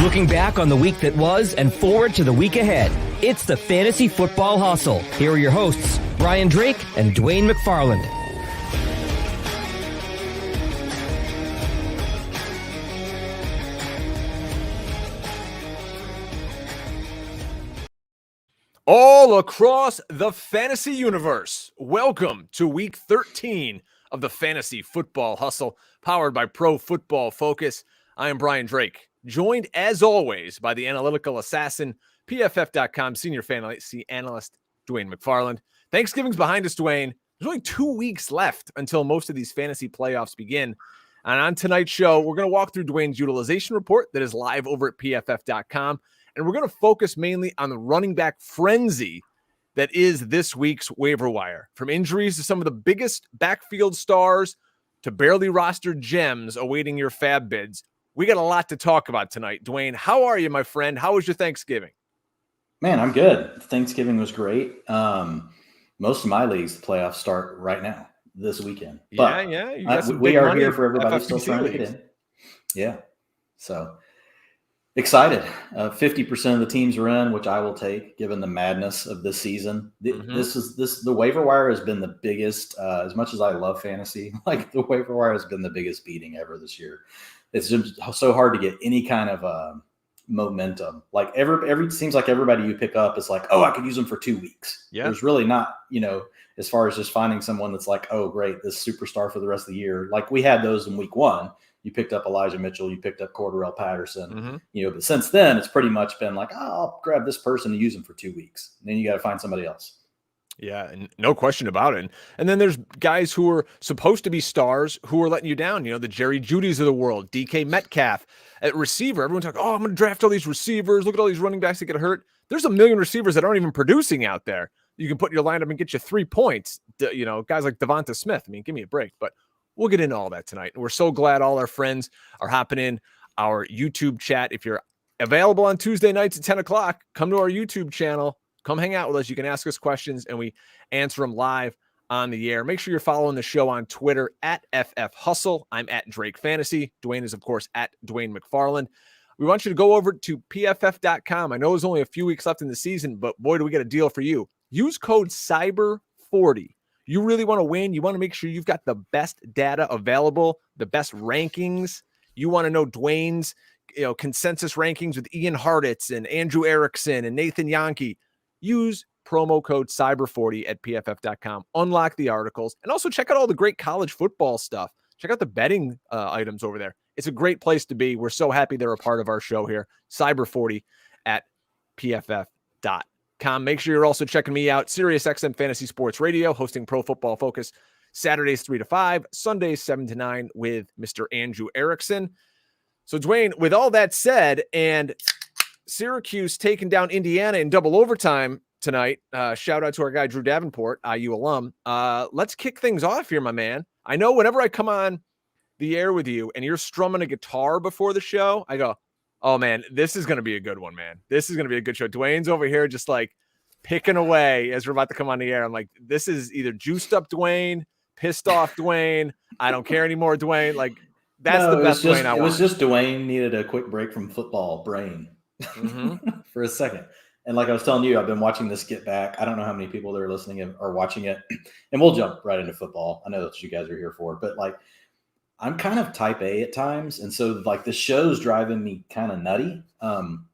Looking back on the week that was and forward to the week ahead. It's the Fantasy Football Hustle. Here are your hosts, Brian Drake and Dwain McFarland. All across the fantasy universe, welcome to week 13 of the Fantasy Football Hustle, powered by Pro Football Focus. I am Brian Drake, joined as always by the analytical assassin, PFF.com senior fantasy analyst, Dwain McFarland. Thanksgiving's behind us, Dwain. There's only 2 weeks left until most of these fantasy playoffs begin. And on tonight's show, we're going to walk through Dwain's utilization report that is live over at PFF.com. And we're going to focus mainly on the running back frenzy that is this week's waiver wire. From injuries to some of the biggest backfield stars to barely rostered gems awaiting your fab bids. We got a lot to talk about tonight. Dwain, how are you, my friend? How was your Thanksgiving? Man, I'm good. Thanksgiving was great. Most of my leagues, the playoffs start right now, this weekend. But we are here for everybody still trying to get in. Yeah. So excited. 50% of the teams are in, which I will take, given the madness of this season. The waiver wire has been the biggest. As much as I love fantasy, like the waiver wire has been the biggest beating ever this year. It's just so hard to get any kind of momentum. Like every seems like everybody you pick up is like, oh, I could use them for 2 weeks. Yeah. There's really not, as far as just finding someone that's like, oh, great, this superstar for the rest of the year. Like we had those in week 1. You picked up Elijah Mitchell, you picked up Cordarrelle Patterson, but since then it's pretty much been like, oh, I'll grab this person and use them for 2 weeks. And then you got to find somebody else. Yeah, and no question about it. And then there's guys who are supposed to be stars who are letting you down. The Jerry Judys of the world, DK Metcalf at receiver. Everyone's like, oh, I'm going to draft all these receivers. Look at all these running backs that get hurt. There's a million receivers that aren't even producing out there. You can put in your lineup and get you 3 points. Guys like Devonta Smith. I mean, give me a break. But we'll get into all that tonight. And we're so glad all our friends are hopping in our YouTube chat. If you're available on Tuesday nights at 10 o'clock, come to our YouTube channel. Come hang out with us. You can ask us questions, and we answer them live on the air. Make sure you're following the show on Twitter at FF Hustle. I'm at Drake Fantasy. Dwain is, of course, at Dwain McFarland. We want you to go over to PFF.com. I know there's only a few weeks left in the season, but boy, do we get a deal for you. Use code CYBER40. You really want to win. You want to make sure you've got the best data available, the best rankings. You want to know Dwain's consensus rankings with Ian Hartitz and Andrew Erickson and Nathan Yonke. Use promo code CYBER40 at PFF.com. Unlock the articles. And also check out all the great college football stuff. Check out the betting items over there. It's a great place to be. We're so happy they're a part of our show here. CYBER40 at PFF.com. Make sure you're also checking me out. Sirius XM Fantasy Sports Radio, hosting Pro Football Focus Saturdays 3 to 5, Sundays 7 to 9 with Mr. Andrew Erickson. So, Dwain, with all that said, and Syracuse taking down Indiana in double overtime tonight. Shout out to our guy, Drew Davenport, IU alum. Let's kick things off here, my man. I know whenever I come on the air with you and you're strumming a guitar before the show, I go, oh, man, this is going to be a good one, man. This is going to be a good show. Dwayne's over here just like picking away as we're about to come on the air. I'm like, this is either juiced up Dwayne, pissed off Dwayne, I don't care anymore, Dwayne. Like, that's the best Dwayne I want. It was just Dwayne needed a quick break from football brain. For a second. And like I was telling you, I've been watching this get back. I don't know how many people that are listening are watching it, and we'll jump right into football. I know that's what you guys are here for, but like I'm kind of type A at times. And so like the show's driving me kind of nutty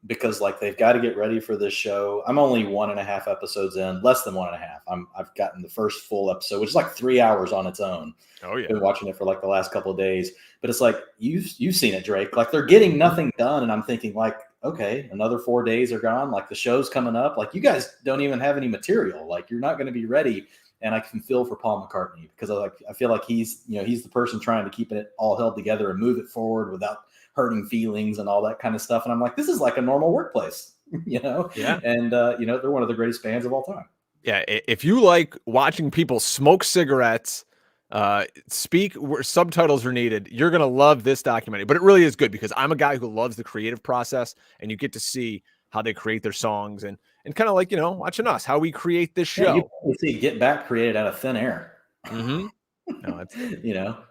because like they've got to get ready for this show. I'm only 1.5 episodes in, less than 1.5. I've gotten the first full episode, which is like 3 hours on its own. Oh yeah. Been watching it for like the last couple of days, but it's like, you've seen it, Drake. Like they're getting nothing done. And I'm thinking like, okay, another 4 days are gone. Like the show's coming up. Like you guys don't even have any material. Like you're not going to be ready. And I can feel for Paul McCartney because I feel like he's the person trying to keep it all held together and move it forward without hurting feelings and all that kind of stuff. And I'm like, this is like a normal workplace, Yeah. And they're one of the greatest bands of all time. Yeah. If you like watching people smoke cigarettes, speak where subtitles are needed, you're going to love this documentary. But it really is good because I'm a guy who loves the creative process, and you get to see how they create their songs and kind of like, watching us, how we create this show. Yeah, you see Get Back created out of thin air. Mm-hmm. No, it's,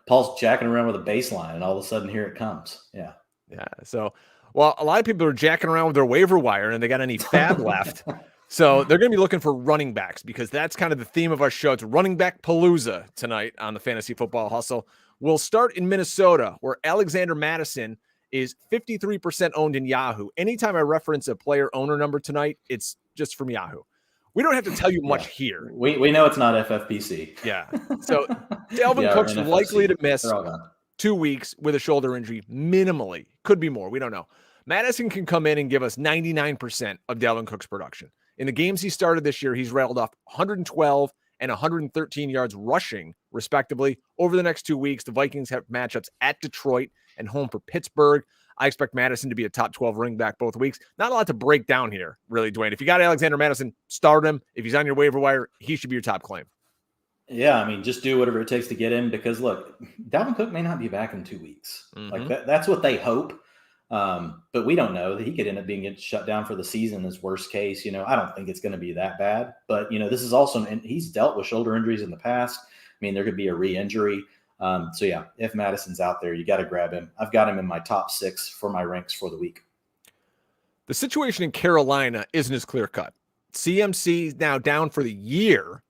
Paul's jacking around with a bass line and all of a sudden here it comes. Yeah. Yeah. So Well, a lot of people are jacking around with their waiver wire and they got any fab left. So they're going to be looking for running backs because that's kind of the theme of our show. It's running back palooza tonight on the Fantasy Football Hustle. We'll start in Minnesota, where Alexander Madison is 53% owned in Yahoo. Anytime I reference a player owner number tonight, it's just from Yahoo. We don't have to tell you much here. We know it's not FFPC. Yeah. So Dalvin Cook's likely to miss 2 weeks with a shoulder injury, minimally. Could be more. We don't know. Madison can come in and give us 99% of Dalvin Cook's production. In the games he started this year, he's rattled off 112 and 113 yards rushing, respectively. Over the next 2 weeks, the Vikings have matchups at Detroit and home for Pittsburgh. I expect Madison to be a top 12 running back both weeks. Not a lot to break down here, really, Dwayne. If you got Alexander Madison, start him. If he's on your waiver wire, he should be your top claim. Yeah, I mean, just do whatever it takes to get him because, look, Dalvin Cook may not be back in 2 weeks. Like that's what they hope. But we don't know that he could end up being shut down for the season as worst case. I don't think it's going to be that bad. But, this is also – and he's dealt with shoulder injuries in the past. I mean, there could be a re-injury. So, yeah, if Madison's out there, you got to grab him. I've got him in my top 6 for my ranks for the week. The situation in Carolina isn't as clear-cut. CMC now down for the year.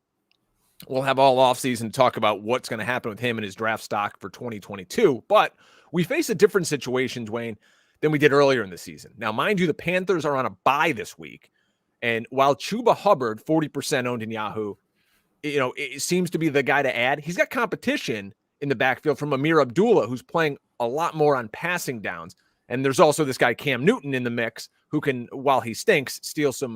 We'll have all offseason to talk about what's going to happen with him and his draft stock for 2022. But we face a different situation, Dwayne, than we did earlier in the season. Now, mind you, the Panthers are on a bye this week. And while Chuba Hubbard, 40% owned in Yahoo, it seems to be the guy to add. He's got competition in the backfield from Amir Abdullah, who's playing a lot more on passing downs. And there's also this guy, Cam Newton, in the mix, who can, while he stinks, steal some,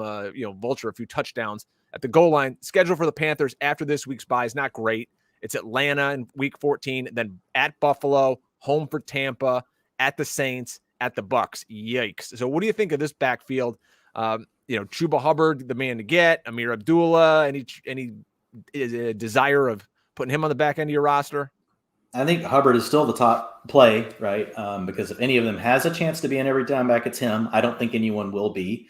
vulture a few touchdowns at the goal line. Schedule for the Panthers after this week's bye is not great. It's Atlanta in week 14, then at Buffalo, home for Tampa, at the Saints, at the Bucks. Yikes. So what do you think of this backfield? Chuba Hubbard, the man to get, Amir Abdullah, any desire of putting him on the back end of your roster? I think Hubbard is still the top play, right? Because if any of them has a chance to be in every down back, it's him. I don't think anyone will be.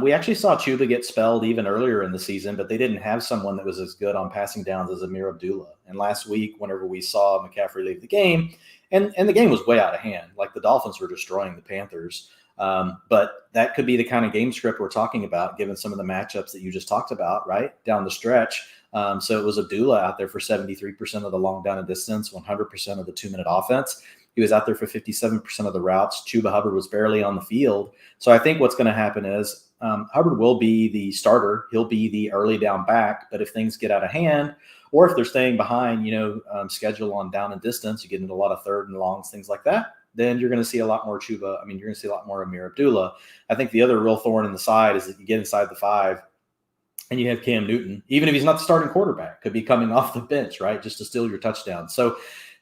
We actually saw Chuba get spelled even earlier in the season, but they didn't have someone that was as good on passing downs as Amir Abdullah. And last week, whenever we saw McCaffrey leave the game, and the game was way out of hand, like the Dolphins were destroying the Panthers. But that could be the kind of game script we're talking about, given some of the matchups that you just talked about, right, down the stretch. So it was Abdullah out there for 73% of the long down and distance, 100% of the 2-minute offense. He was out there for 57% of the routes. Chuba Hubbard was barely on the field. So I think what's going to happen is Hubbard will be the starter. He'll be the early down back. But if things get out of hand, or if they're staying behind, schedule on down and distance, you get into a lot of third and longs, things like that, then you're going to see a lot more Chuba. I mean, you're going to see a lot more Amir Abdullah. I think the other real thorn in the side is that you get inside the 5 and you have Cam Newton, even if he's not the starting quarterback, could be coming off the bench, right, just to steal your touchdown. So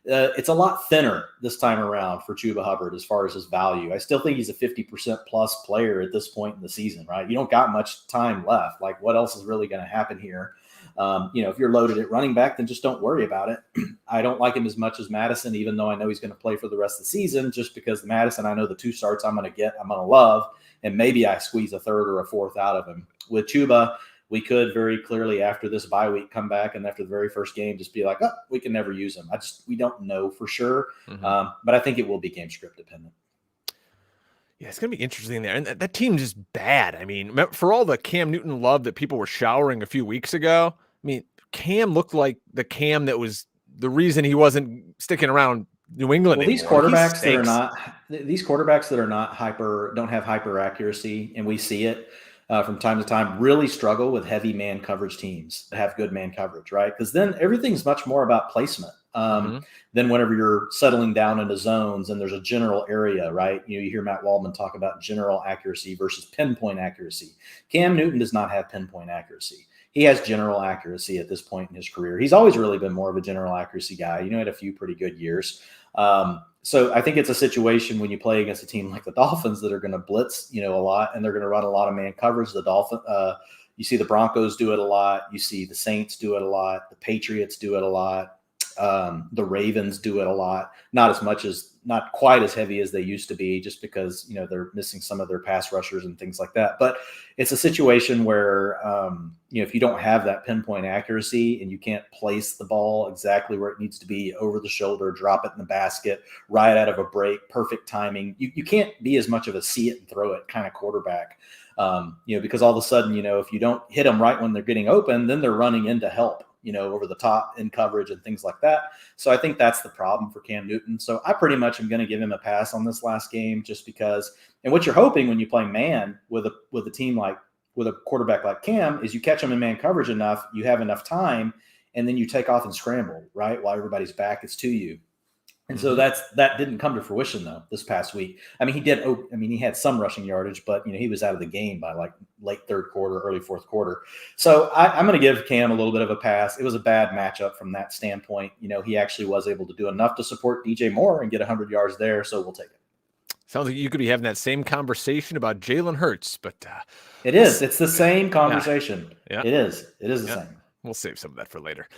it's a lot thinner this time around for Chuba Hubbard as far as his value. I still think he's a 50% plus player at this point in the season, right? You don't got much time left. Like, what else is really going to happen here? If you're loaded at running back, then just don't worry about it. I don't like him as much as Madison, even though I know he's going to play for the rest of the season, just because Madison, I know the 2 starts I'm going to love, and maybe I squeeze a third or a fourth out of him. With Chuba, we could very clearly after this bye week come back and after the very first game just be like, oh, we can never use him. We don't know for sure, but I think it will be game script dependent. Yeah, it's going to be interesting there. And that team's just bad. I mean, for all the Cam Newton love that people were showering a few weeks ago, I mean, Cam looked like the Cam that was the reason he wasn't sticking around New England. Well, these quarterbacks that are not don't have hyper accuracy, and we see it from time to time, really struggle with heavy man coverage teams that have good man coverage, right? Because then everything's much more about placement than whenever you're settling down into zones and there's a general area, right? You hear Matt Waldman talk about general accuracy versus pinpoint accuracy. Cam Newton does not have pinpoint accuracy. He has general accuracy at this point in his career. He's always really been more of a general accuracy guy. He had a few pretty good years. So I think it's a situation when you play against a team like the Dolphins that are going to blitz, a lot, and they're going to run a lot of man coverage. You see the Broncos do it a lot. You see the Saints do it a lot. The Patriots do it a lot. The Ravens do it a lot, not quite as heavy as they used to be, just because, they're missing some of their pass rushers and things like that. But it's a situation where, if you don't have that pinpoint accuracy and you can't place the ball exactly where it needs to be, over the shoulder, drop it in the basket, right out of a break, perfect timing, you can't be as much of a see it and throw it kind of quarterback. Because all of a sudden, if you don't hit them right when they're getting open, then they're running into help, over the top in coverage and things like that. So I think that's the problem for Cam Newton. So I pretty much am going to give him a pass on this last game, just because, and what you're hoping when you play man with a team with a quarterback like Cam is you catch him in man coverage enough, you have enough time, and then you take off and scramble, right? While everybody's back is to you. And so that didn't come to fruition though this past week. I mean, he had some rushing yardage, but he was out of the game by like late third quarter, early fourth quarter. So I'm going to give Cam a little bit of a pass. It was a bad matchup from that standpoint. He actually was able to do enough to support DJ Moore and get 100 yards there. So we'll take it. Sounds like you could be having that same conversation about Jalen Hurts, but it is. It's the same conversation. Yeah. It is the same. We'll save some of that for later.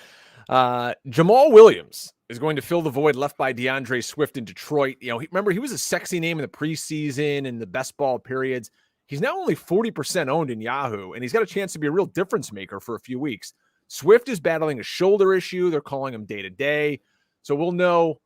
Jamal Williams is going to fill the void left by DeAndre Swift in Detroit. Remember, he was a sexy name in the preseason and the best ball periods. He's now only 40% owned in Yahoo, and he's got a chance to be a real difference maker for a few weeks. Swift is battling a shoulder issue. They're calling him day to day. So we'll know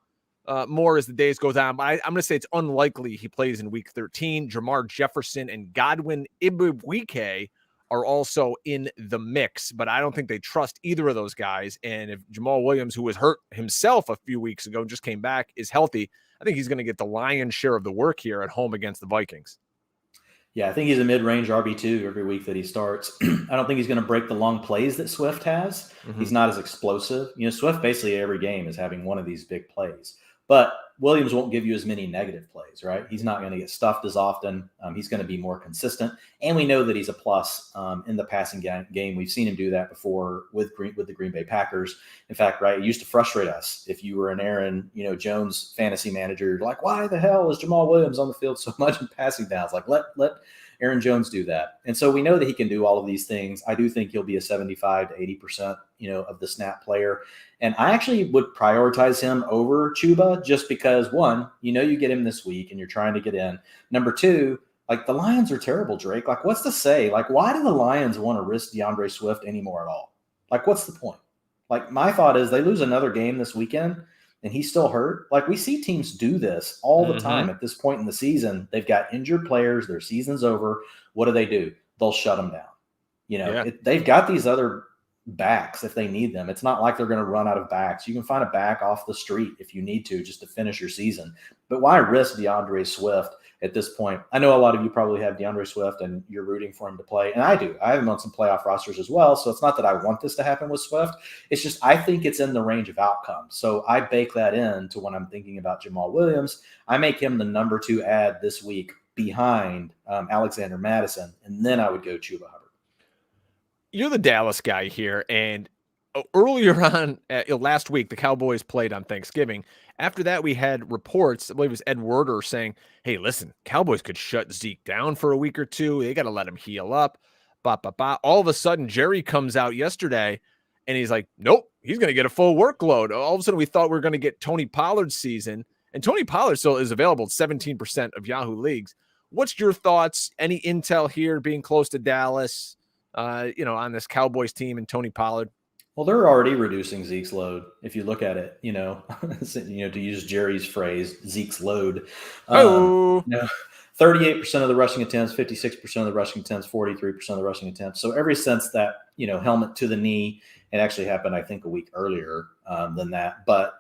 more as the days goes on. But I'm going to say it's unlikely he plays in week 13. Jamar Jefferson and Godwin Igwebuike are also in the mix, but I don't think they trust either of those guys. And if Jamal Williams, who was hurt himself a few weeks ago, just came back, is healthy, I think he's going to get the lion's share of the work here at home against the Vikings. Yeah, I think he's a mid-range RB2 every week that he starts. I don't think he's going to break the long plays that Swift has. He's not as explosive. Swift basically every game is having one of these big plays. But Williams won't give you as many negative plays, right? He's not going to get stuffed as often. He's going to be more consistent. And we know that he's a plus in the passing game. We've seen him do that before with the Green Bay Packers. In fact, right, it used to frustrate us. If you were an Aaron Jones fantasy manager, you're like, why the hell is Jamal Williams on the field so much in passing downs? Like, let Aaron Jones do that. And so we know that he can do all of these things. I do think he'll be a 75 to 80%, of the snap player. And I actually would prioritize him over Chuba just because, one, you get him this week and you're trying to get in. Number two, like, the Lions are terrible, Drake. Like, what's to say? Like, why do the Lions want to risk DeAndre Swift anymore at all? Like, what's the point? Like, my thought is they lose another game this weekend and he's still hurt. Like, we see teams do this all the time at this point in the season. They've got injured players. Their season's over. What do? They'll shut them down. They've got these other backs if they need them. It's not like they're going to run out of backs. You can find a back off the street if you need to, just to finish your season. But why risk DeAndre Swift at this point? I know a lot of you probably have DeAndre Swift and you're rooting for him to play. And I do. I have him on some playoff rosters as well. So it's not that I want this to happen with Swift. It's just I think it's in the range of outcomes. So I bake that in to when I'm thinking about Jamal Williams. I make him the number 2 ad this week behind Alexander Madison. And then I would go Chuba Hubbard. You're the Dallas guy here, and earlier on last week, the Cowboys played on Thanksgiving. After that, we had reports, I believe it was Ed Werder, saying, hey, listen, Cowboys could shut Zeke down for a week or two. They got to let him heal up. All of a sudden, Jerry comes out yesterday, and he's like, nope, he's going to get a full workload. All of a sudden, we thought we were going to get Tony Pollard's season, and Tony Pollard still is available at 17% of Yahoo leagues. What's your thoughts? Any intel here being close to Dallas? On this Cowboys team and Tony Pollard? Well, they're already reducing Zeke's load. If you look at it, to use Jerry's phrase, Zeke's load. 38% of the rushing attempts, 56% of the rushing attempts, 43% of the rushing attempts. So ever since that, helmet to the knee, it actually happened, I think, a week earlier than that. But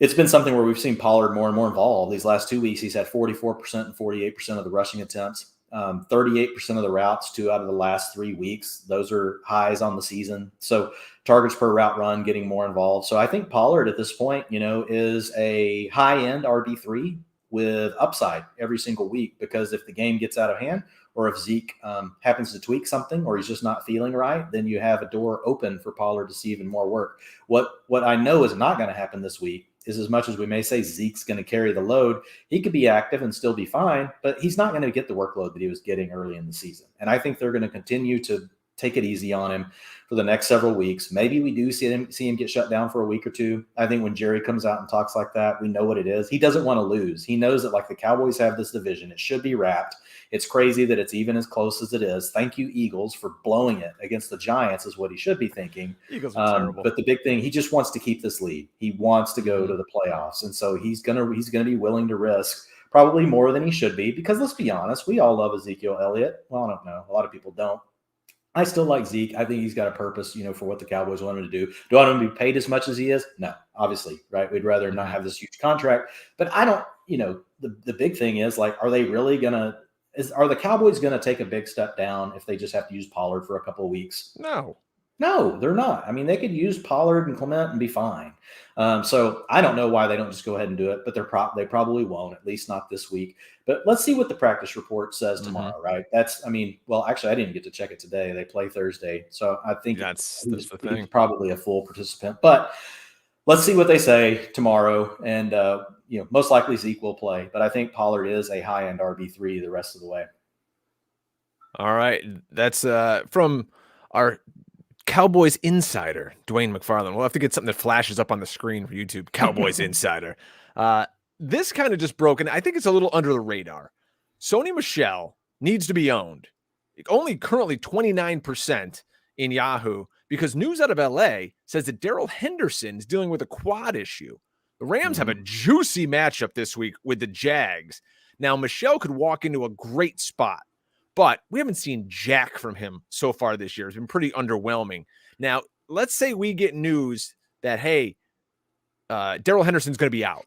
it's been something where we've seen Pollard more and more involved. These last 2 weeks, he's had 44% and 48% of the rushing attempts. 38% of the routes 2 out of the last 3 weeks. Those are highs on the season. So targets per route run getting more involved. So I think Pollard at this point, is a high-end RB3 with upside every single week, because if the game gets out of hand or if Zeke happens to tweak something or he's just not feeling right, then you have a door open for Pollard to see even more work. What I know is not going to happen this week is, as much as we may say Zeke's going to carry the load, he could be active and still be fine, but he's not going to get the workload that he was getting early in the season. And I think they're going to continue to take it easy on him for the next several weeks. Maybe we do see him get shut down for a week or two. I think when Jerry comes out and talks like that, we know what it is. He doesn't want to lose. He knows that like the Cowboys have this division. It should be wrapped. It's crazy that it's even as close as it is. Thank you, Eagles, for blowing it against the Giants is what he should be thinking. Eagles are terrible. But the big thing, he just wants to keep this lead. He wants to go to the playoffs. And so he's gonna be willing to risk probably more than he should be, because let's be honest, we all love Ezekiel Elliott. Well, I don't know. A lot of people don't. I still like Zeke. I think he's got a purpose, for what the Cowboys want him to do. Do I want him to be paid as much as he is? No, obviously, right? We'd rather not have this huge contract. But I don't, the big thing is, like, are the Cowboys going to take a big step down if they just have to use Pollard for a couple of weeks? No, they're not. I mean, they could use Pollard and Clement and be fine. So I don't know why they don't just go ahead and do it, but they probably won't, at least not this week. But let's see what the practice report says tomorrow, right? Actually, I didn't get to check it today. They play Thursday. So I think that's the thing. He's probably a full participant. But let's see what they say tomorrow. And, most likely Zeke will play. But I think Pollard is a high-end RB3 the rest of the way. All right. That's from our Cowboys Insider, Dwain McFarland. We'll have to get something that flashes up on the screen for YouTube. Cowboys Insider. This kind of just broke, and I think it's a little under the radar. Sony Michel needs to be owned. Only currently 29% in Yahoo, because news out of LA says that Darrell Henderson is dealing with a quad issue. The Rams have a juicy matchup this week with the Jags. Now, Michel could walk into a great spot, but we haven't seen jack from him so far this year. It's been pretty underwhelming. Now, let's say we get news that, hey, Darrell Henderson's going to be out.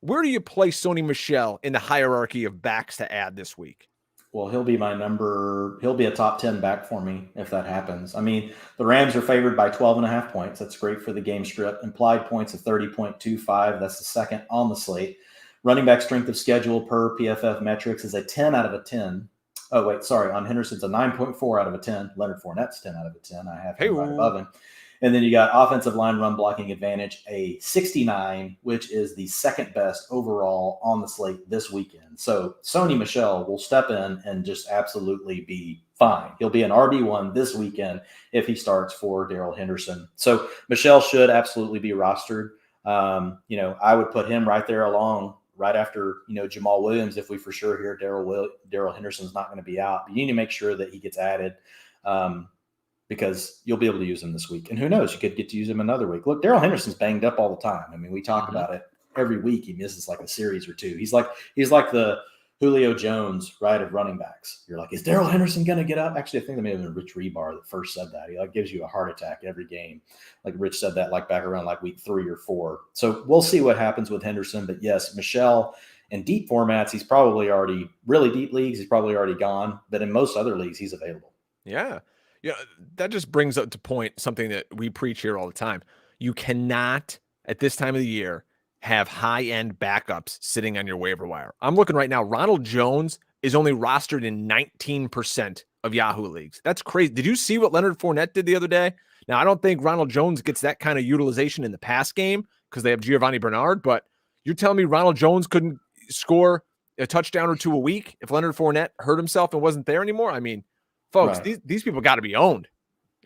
Where do you place Sony Michel in the hierarchy of backs to add this week? Well, he'll be a top 10 back for me if that happens. I mean, the Rams are favored by 12.5 points. That's great for the game script. Implied points of 30.25. That's the second on the slate. Running back strength of schedule per PFF metrics is a 10 out of a 10. Oh, wait, sorry. On Henderson's a 9.4 out of a 10. Leonard Fournette's 10 out of a 10. I have him right above him. And then you got offensive line run blocking advantage, a 69, which is the second best overall on the slate this weekend. So Sony Michel will step in and just absolutely be fine. He'll be an RB1 this weekend if he starts for Darrell Henderson. So Michel should absolutely be rostered. I would put him right there along right after, Jamal Williams, if we for sure hear Darrell Henderson's not going to be out. But you need to make sure that he gets added because you'll be able to use him this week. And who knows, you could get to use him another week. Look, Darrell Henderson's banged up all the time. I mean, we talk about it every week. He misses like a series or two. He's like the Julio Jones, right, of running backs. You're like, is Darrell Henderson going to get up? Actually, I think that may have been Rich Rebar that first said that. He gives you a heart attack every game. Like Rich said that back around week 3 or 4. So we'll see what happens with Henderson. But yes, Michel in deep formats, he's probably already really deep leagues. He's probably already gone. But in most other leagues, he's available. Yeah. That just brings up to point something that we preach here all the time. You cannot, at this time of the year, have high-end backups sitting on your waiver wire. I'm looking right now. Ronald Jones is only rostered in 19% of Yahoo leagues. That's crazy. Did you see what Leonard Fournette did the other day? Now, I don't think Ronald Jones gets that kind of utilization in the pass game because they have Giovanni Bernard, but you're telling me Ronald Jones couldn't score a touchdown or two a week if Leonard Fournette hurt himself and wasn't there anymore? I mean, folks, right. these people got to be owned.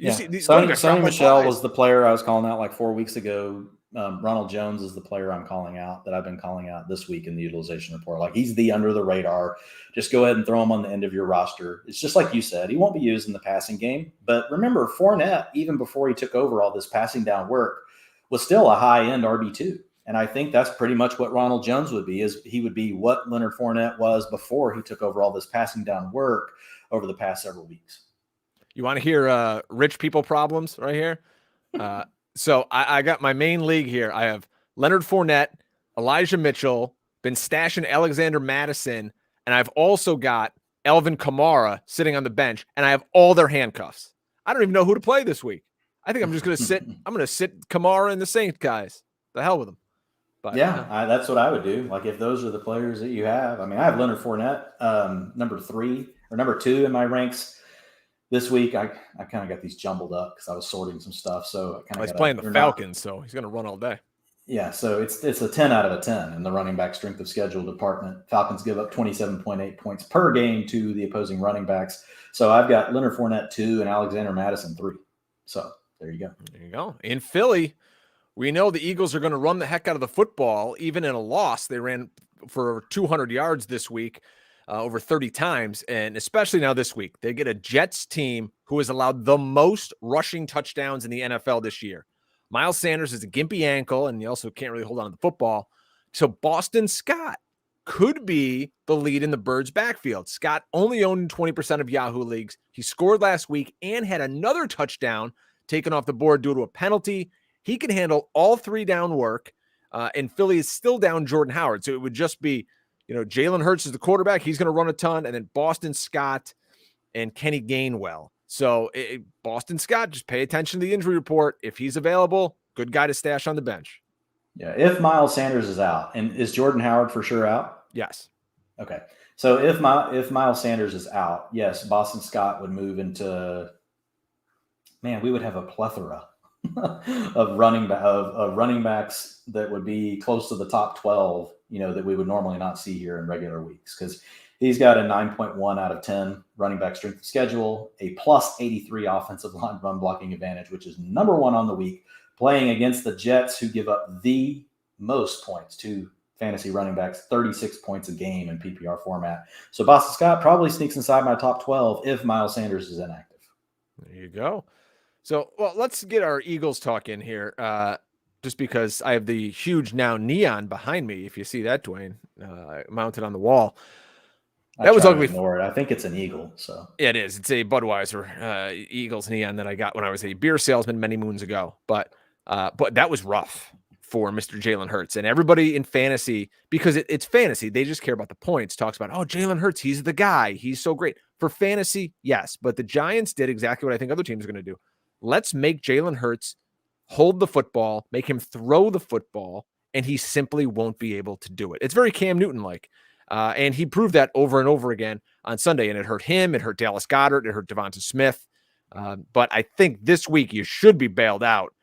Sony Michel was the player I was calling out 4 weeks ago. Ronald Jones is the player I'm calling out that I've been calling out this week in the utilization report. He's the under the radar. Just go ahead and throw him on the end of your roster. It's just like you said, he won't be used in the passing game. But remember, Fournette, even before he took over all this passing down work, was still a high-end RB2. And I think that's pretty much what Ronald Jones would be, is he would be what Leonard Fournette was before he took over all this passing down work over the past several weeks. You want to hear rich people problems right here? So I got my main league here. I have Leonard Fournette, Elijah Mitchell, been stashing Alexander Madison, and I've also got Alvin Kamara sitting on the bench, and I have all their handcuffs. I don't even know who to play this week. I think I'm just going to sit. I'm going to sit Kamara and the Saints guys. The hell with them. But, that's what I would do. If those are the players that you have. I mean, I have Leonard Fournette, number 2 in my ranks. This week, I kind of got these jumbled up because I was sorting some stuff. So I kind of he's playing the Falcons, so he's going to run all day. Yeah, so it's a 10 out of a 10 in the running back strength of schedule department. Falcons give up 27.8 points per game to the opposing running backs. So I've got Leonard Fournette 2 and Alexander Madison 3. So there you go. There you go. In Philly, we know the Eagles are going to run the heck out of the football. Even in a loss, they ran for 200 yards this week, over 30 times. And especially now this week, they get a Jets team who has allowed the most rushing touchdowns in the NFL this year. Miles Sanders is a gimpy ankle, and he also can't really hold on to the football. So Boston Scott could be the lead in the Birds' backfield. Scott only owned 20% of Yahoo leagues. He scored last week and had another touchdown taken off the board due to a penalty. He can handle all 3 down work, and Philly is still down Jordan Howard. So it would just be, Jalen Hurts is the quarterback. He's going to run a ton, and then Boston Scott and Kenny Gainwell. So Boston Scott, just pay attention to the injury report. If he's available, good guy to stash on the bench. Yeah, if Miles Sanders is out, and is Jordan Howard for sure out? Yes. Okay. So if Miles Sanders is out, yes, Boston Scott would move into. Man, we would have a plethora of running backs that would be close to the top 12. That we would normally not see here in regular weeks because he's got a 9.1 out of 10 running back strength of schedule, a plus 83 offensive line run blocking advantage, which is number 1 on the week, playing against the Jets, who give up the most points to fantasy running backs, 36 points a game in PPR format. So Boston Scott probably sneaks inside my top 12 if Miles Sanders is inactive. There you go. So, let's get our Eagles talk in here. Just because I have the huge now neon behind me, if you see that, Dwayne, mounted on the wall. That was ugly. I think it's an Eagle. So it is. It's a Budweiser Eagles neon that I got when I was a beer salesman many moons ago. But that was rough for Mr. Jalen Hurts, and everybody in fantasy, because it's fantasy. They just care about the points. Talks about, Jalen Hurts, he's the guy. He's so great for fantasy. Yes. But the Giants did exactly what I think other teams are going to do. Let's make Jalen Hurts hold the football, make him throw the football, and he simply won't be able to do it. It's very Cam Newton-like. And he proved that over and over again on Sunday, and it hurt him. It hurt Dallas Goedert. It hurt Devonta Smith. But I think this week you should be bailed out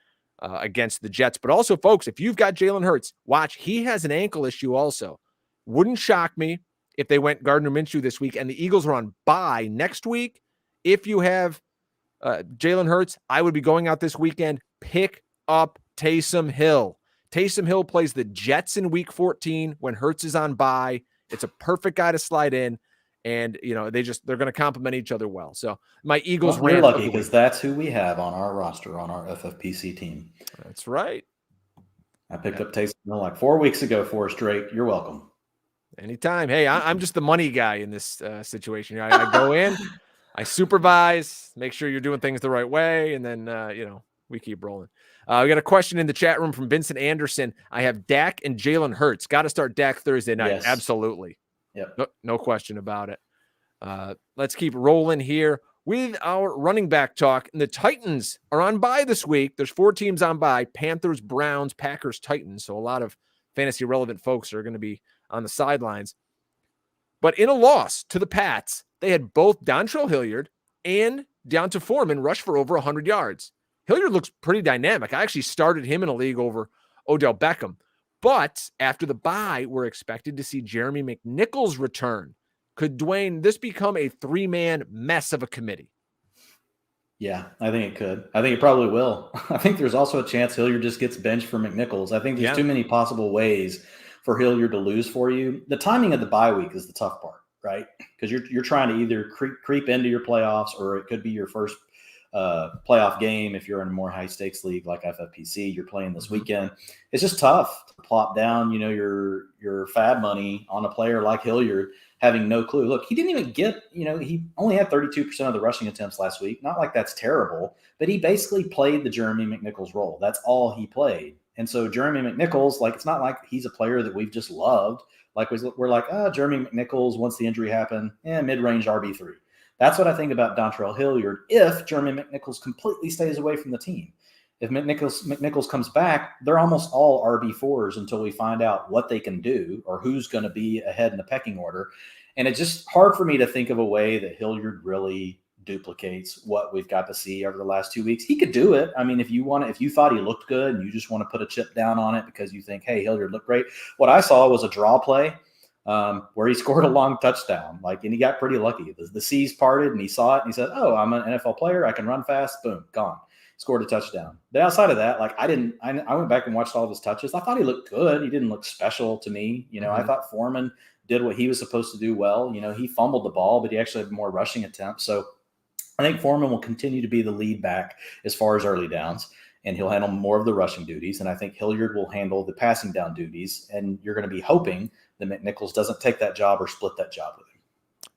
against the Jets. But also, folks, if you've got Jalen Hurts, watch. He has an ankle issue also. Wouldn't shock me if they went Gardner Minshew this week, and the Eagles are on bye next week. If you have Jalen Hurts, I would be going out this weekend. Pick up Taysom Hill. Taysom Hill plays the Jets in week 14 when Hurts is on bye. It's a perfect guy to slide in, and they're going to complement each other well. So my Eagles we're lucky because that's who we have on our roster on our FFPC team. That's right. I picked up Taysom Hill like 4 weeks ago, Forrest Drake. You're welcome. Anytime. Hey, I'm just the money guy in this situation. I go in, I supervise, make sure you're doing things the right way, and then we keep rolling. We got a question in the chat room from Vincent Anderson. I have Dak and Jalen Hurts. Got to start Dak Thursday night. Yes. Absolutely. Yep. No question about it. Let's keep rolling here with our running back talk. And the Titans are on bye this week. There's 4 teams on bye: Panthers, Browns, Packers, Titans. So a lot of fantasy relevant folks are going to be on the sidelines. But in a loss to the Pats, they had both Dontrell Hilliard and Deonta Foreman rush for over 100 yards. Hilliard looks pretty dynamic. I actually started him in a league over Odell Beckham. But after the bye, we're expected to see Jeremy McNichols return. Could Dwain, this become a 3-man mess of a committee? Yeah, I think it could. I think it probably will. I think there's also a chance Hilliard just gets benched for McNichols. I think there's too many possible ways for Hilliard to lose for you. The timing of the bye week is the tough part, right? Because you're trying to either creep into your playoffs, or it could be your first playoff game if you're in a more high stakes league like FFPC. You're playing this weekend. It's just tough to plop down, your fab money on a player like Hilliard, having no clue. Look, he didn't even get, he only had 32% of the rushing attempts last week. Not like that's terrible, but he basically played the Jeremy McNichols role. That's all he played. And so Jeremy McNichols, it's not like he's a player that we've just loved. Like we're like, Jeremy McNichols, once the injury happened, mid-range RB3. That's what I think about Dontrell Hilliard if Jeremy McNichols completely stays away from the team. If McNichols comes back, they're almost all RB4s until we find out what they can do or who's going to be ahead in the pecking order. And it's just hard for me to think of a way that Hilliard really duplicates what we've got to see over the last 2 weeks. He could do it. I mean, if you thought he looked good and you just want to put a chip down on it because you think, hey, Hilliard looked great. What I saw was a draw play where he scored a long touchdown, and he got pretty lucky. The seas parted and he saw it and he said, oh, I'm an NFL player. I can run fast. Boom, gone. Scored a touchdown. But outside of that, I went back and watched all of his touches. I thought he looked good. He didn't look special to me. I thought Foreman did what he was supposed to do well. He fumbled the ball, but he actually had more rushing attempts. So I think Foreman will continue to be the lead back as far as early downs, and he'll handle more of the rushing duties. And I think Hilliard will handle the passing down duties. And you're going to be hoping that McNichols doesn't take that job or split that job with him.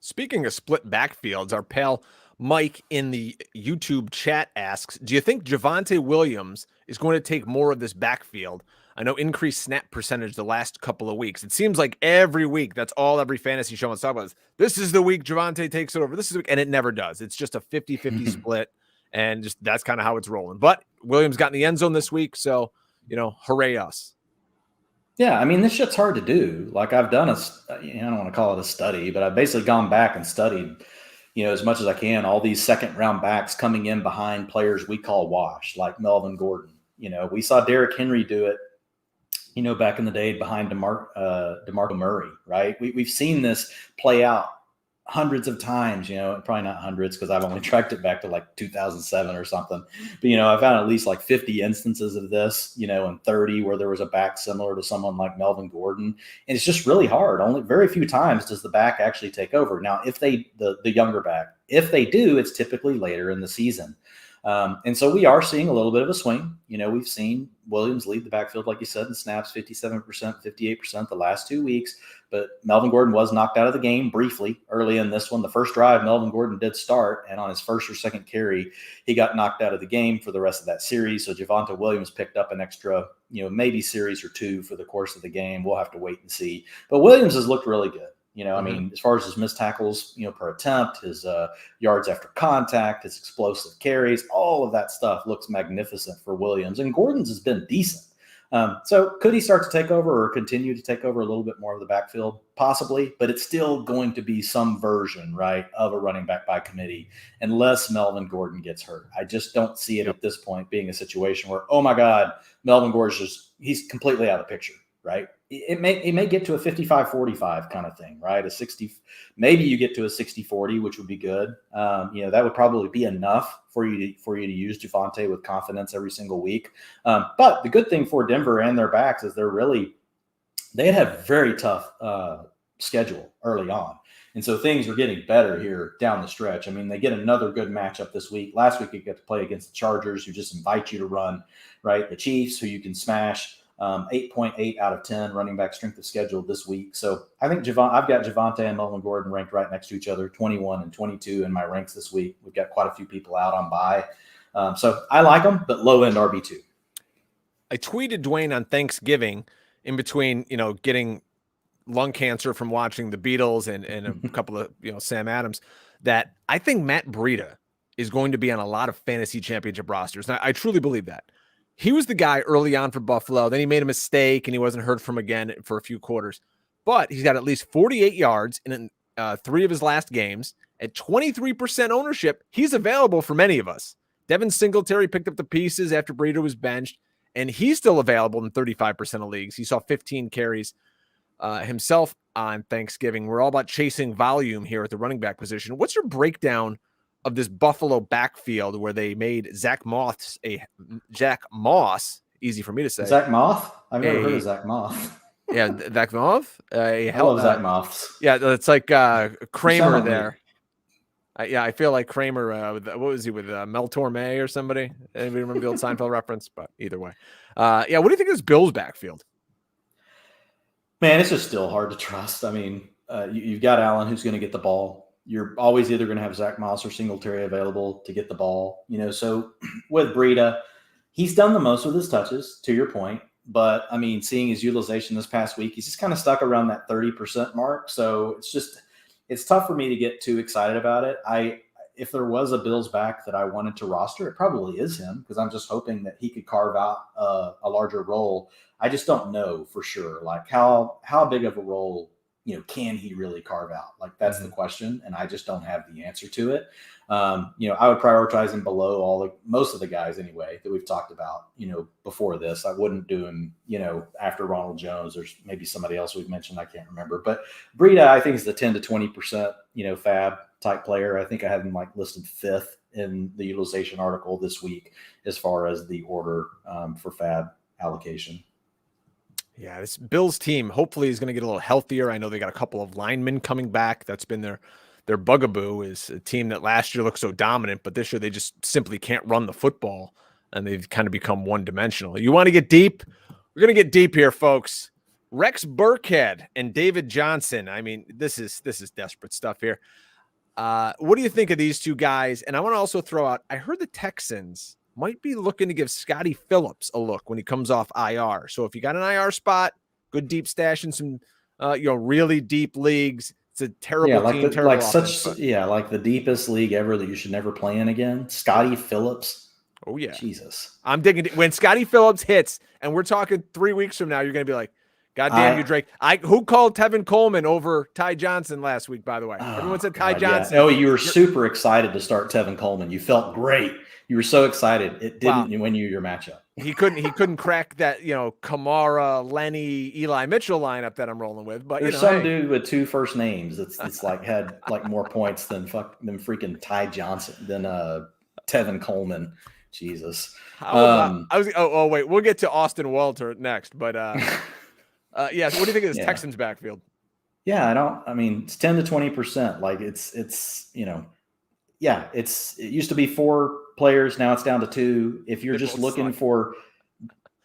Speaking of split backfields, our pal Mike in the YouTube chat asks, do you think Javonte Williams is going to take more of this backfield? I know increased snap percentage the last couple of weeks. It seems like every week, that's all every fantasy show wants to talk about. This is the week Javonte takes it over. This is the week, and it never does. It's just a 50-50 split, and just that's kind of how it's rolling. But Williams got in the end zone this week, so, hooray us. Yeah, I mean, this shit's hard to do. I've done I don't want to call it a study, but I've basically gone back and studied, as much as I can, all these second-round backs coming in behind players we call washed, like Melvin Gordon. We saw Derrick Henry do it, back in the day behind DeMarco Murray, right? We've seen this play out hundreds of times, probably not hundreds because I've only tracked it back to 2007 or something. But, I found at least 50 instances of this, and 30 where there was a back similar to someone like Melvin Gordon. And it's just really hard. Only very few times does the back actually take over. Now, if the younger back, if they do, it's typically later in the season. And so we are seeing a little bit of a swing. We've seen Williams lead the backfield, like you said, in snaps, 57%, 58% the last 2 weeks. But Melvin Gordon was knocked out of the game briefly early in this one. The first drive, Melvin Gordon did start, and on his first or second carry, he got knocked out of the game for the rest of that series. So Javonte Williams picked up an extra, maybe series or two for the course of the game. We'll have to wait and see. But Williams has looked really good. I mean, as far as his missed tackles, per attempt, his yards after contact, his explosive carries, all of that stuff looks magnificent for Williams. And Gordon's has been decent. So could he start to take over or continue to take over a little bit more of the backfield? Possibly, but it's still going to be some version, right, of a running back by committee unless Melvin Gordon gets hurt. I just don't see it at this point being a situation where, oh my God, Melvin Gordon's he's completely out of the picture, right? It may get to a 55-45 kind of thing, right? A 60, maybe you get to a 60-40, which would be good. That would probably be enough for you to use Javonte with confidence every single week. But the good thing for Denver and their backs is they had a very tough schedule early on. And so things are getting better here down the stretch. I mean, they get another good matchup this week. Last week, you get to play against the Chargers, who just invite you to run, right? The Chiefs, who you can smash. 8.8 out of 10 running back strength of schedule this week. So I think I've got Javonte and Melvin Gordon ranked right next to each other, 21 and 22 in my ranks this week. We've got quite a few people out on bye. So I like them, but low end RB2. I tweeted Dwain on Thanksgiving in between, getting lung cancer from watching the Beatles and a couple of, Sam Adams, that I think Matt Breida is going to be on a lot of fantasy championship rosters. And I truly believe that. He was the guy early on for Buffalo. Then he made a mistake and he wasn't heard from again for a few quarters. But he's got at least 48 yards in 3 of his last games. At 23% ownership, he's available for many of us. Devin Singletary picked up the pieces after Breida was benched, and he's still available in 35% of leagues. He saw 15 carries himself on Thanksgiving. We're all about chasing volume here at the running back position. What's your breakdown of this Buffalo backfield where they made Zach Moss, easy for me to say. Zach Moss? I've never heard of Zach Moss. Yeah, Zach Moss. I love Zach Moss. Yeah, it's like Kramer there. I feel like Kramer, what was he with Mel Torme or somebody? Anybody remember the old Seinfeld reference? But either way. What do you think of this Bills backfield? Man, it's just still hard to trust. I mean, you've got Allen who's going to get the ball. You're always either going to have Zach Moss or Singletary available to get the ball. So with Breida, he's done the most with his touches, to your point. But, I mean, seeing his utilization this past week, he's just kind of stuck around that 30% mark. So it's tough for me to get too excited about it. If there was a Bills back that I wanted to roster, it probably is him because I'm just hoping that he could carve out a larger role. I just don't know for sure, like how big of a role, can he really carve out? Like that's the question. And I just don't have the answer to it. I would prioritize him below most of the guys anyway that we've talked about, before this. I wouldn't do him, after Ronald Jones. There's maybe somebody else we've mentioned. I can't remember, but Breida, I think is the 10 to 20%, fab type player. I think I have him listed 5th in the utilization article this week, as far as the order for fab allocation. Yeah, this Bills team hopefully is going to get a little healthier. I know they got a couple of linemen coming back. That's been their bugaboo, is a team that last year looked so dominant, but this year they just simply can't run the football, and they've kind of become one-dimensional. You want to get deep? We're going to get deep here, folks. Rex Burkhead and David Johnson. I mean, this is desperate stuff here. What do you think of these two guys? And I want to also throw out, I heard the Texans might be looking to give Scotty Phillips a look when he comes off IR. So if you got an IR spot, good deep stash in some, really deep leagues. It's a terrible team, terrible offense, like the deepest league ever that you should never play in again. Scotty Phillips. Oh yeah, Jesus. I'm digging when Scotty Phillips hits, and we're talking 3 weeks from now. You're going to be like, God damn you, Drake. Who called Tevin Coleman over Ty Johnson last week, by the way? Everyone said Ty Johnson. Yeah. Oh, you were super excited to start Tevin Coleman. You felt great. You were so excited. It didn't win you your matchup. He couldn't crack that, Kamara, Lenny, Eli Mitchell lineup that I'm rolling with. But there's some dude with 2 first names that's had more points than freaking Ty Johnson than Tevin Coleman. Jesus. Wait, we'll get to Austin Walter next, but what do you think of this Texans backfield? Yeah, it's 10 to 20%. It used to be 4 players. Now it's down to 2. If you're just looking for,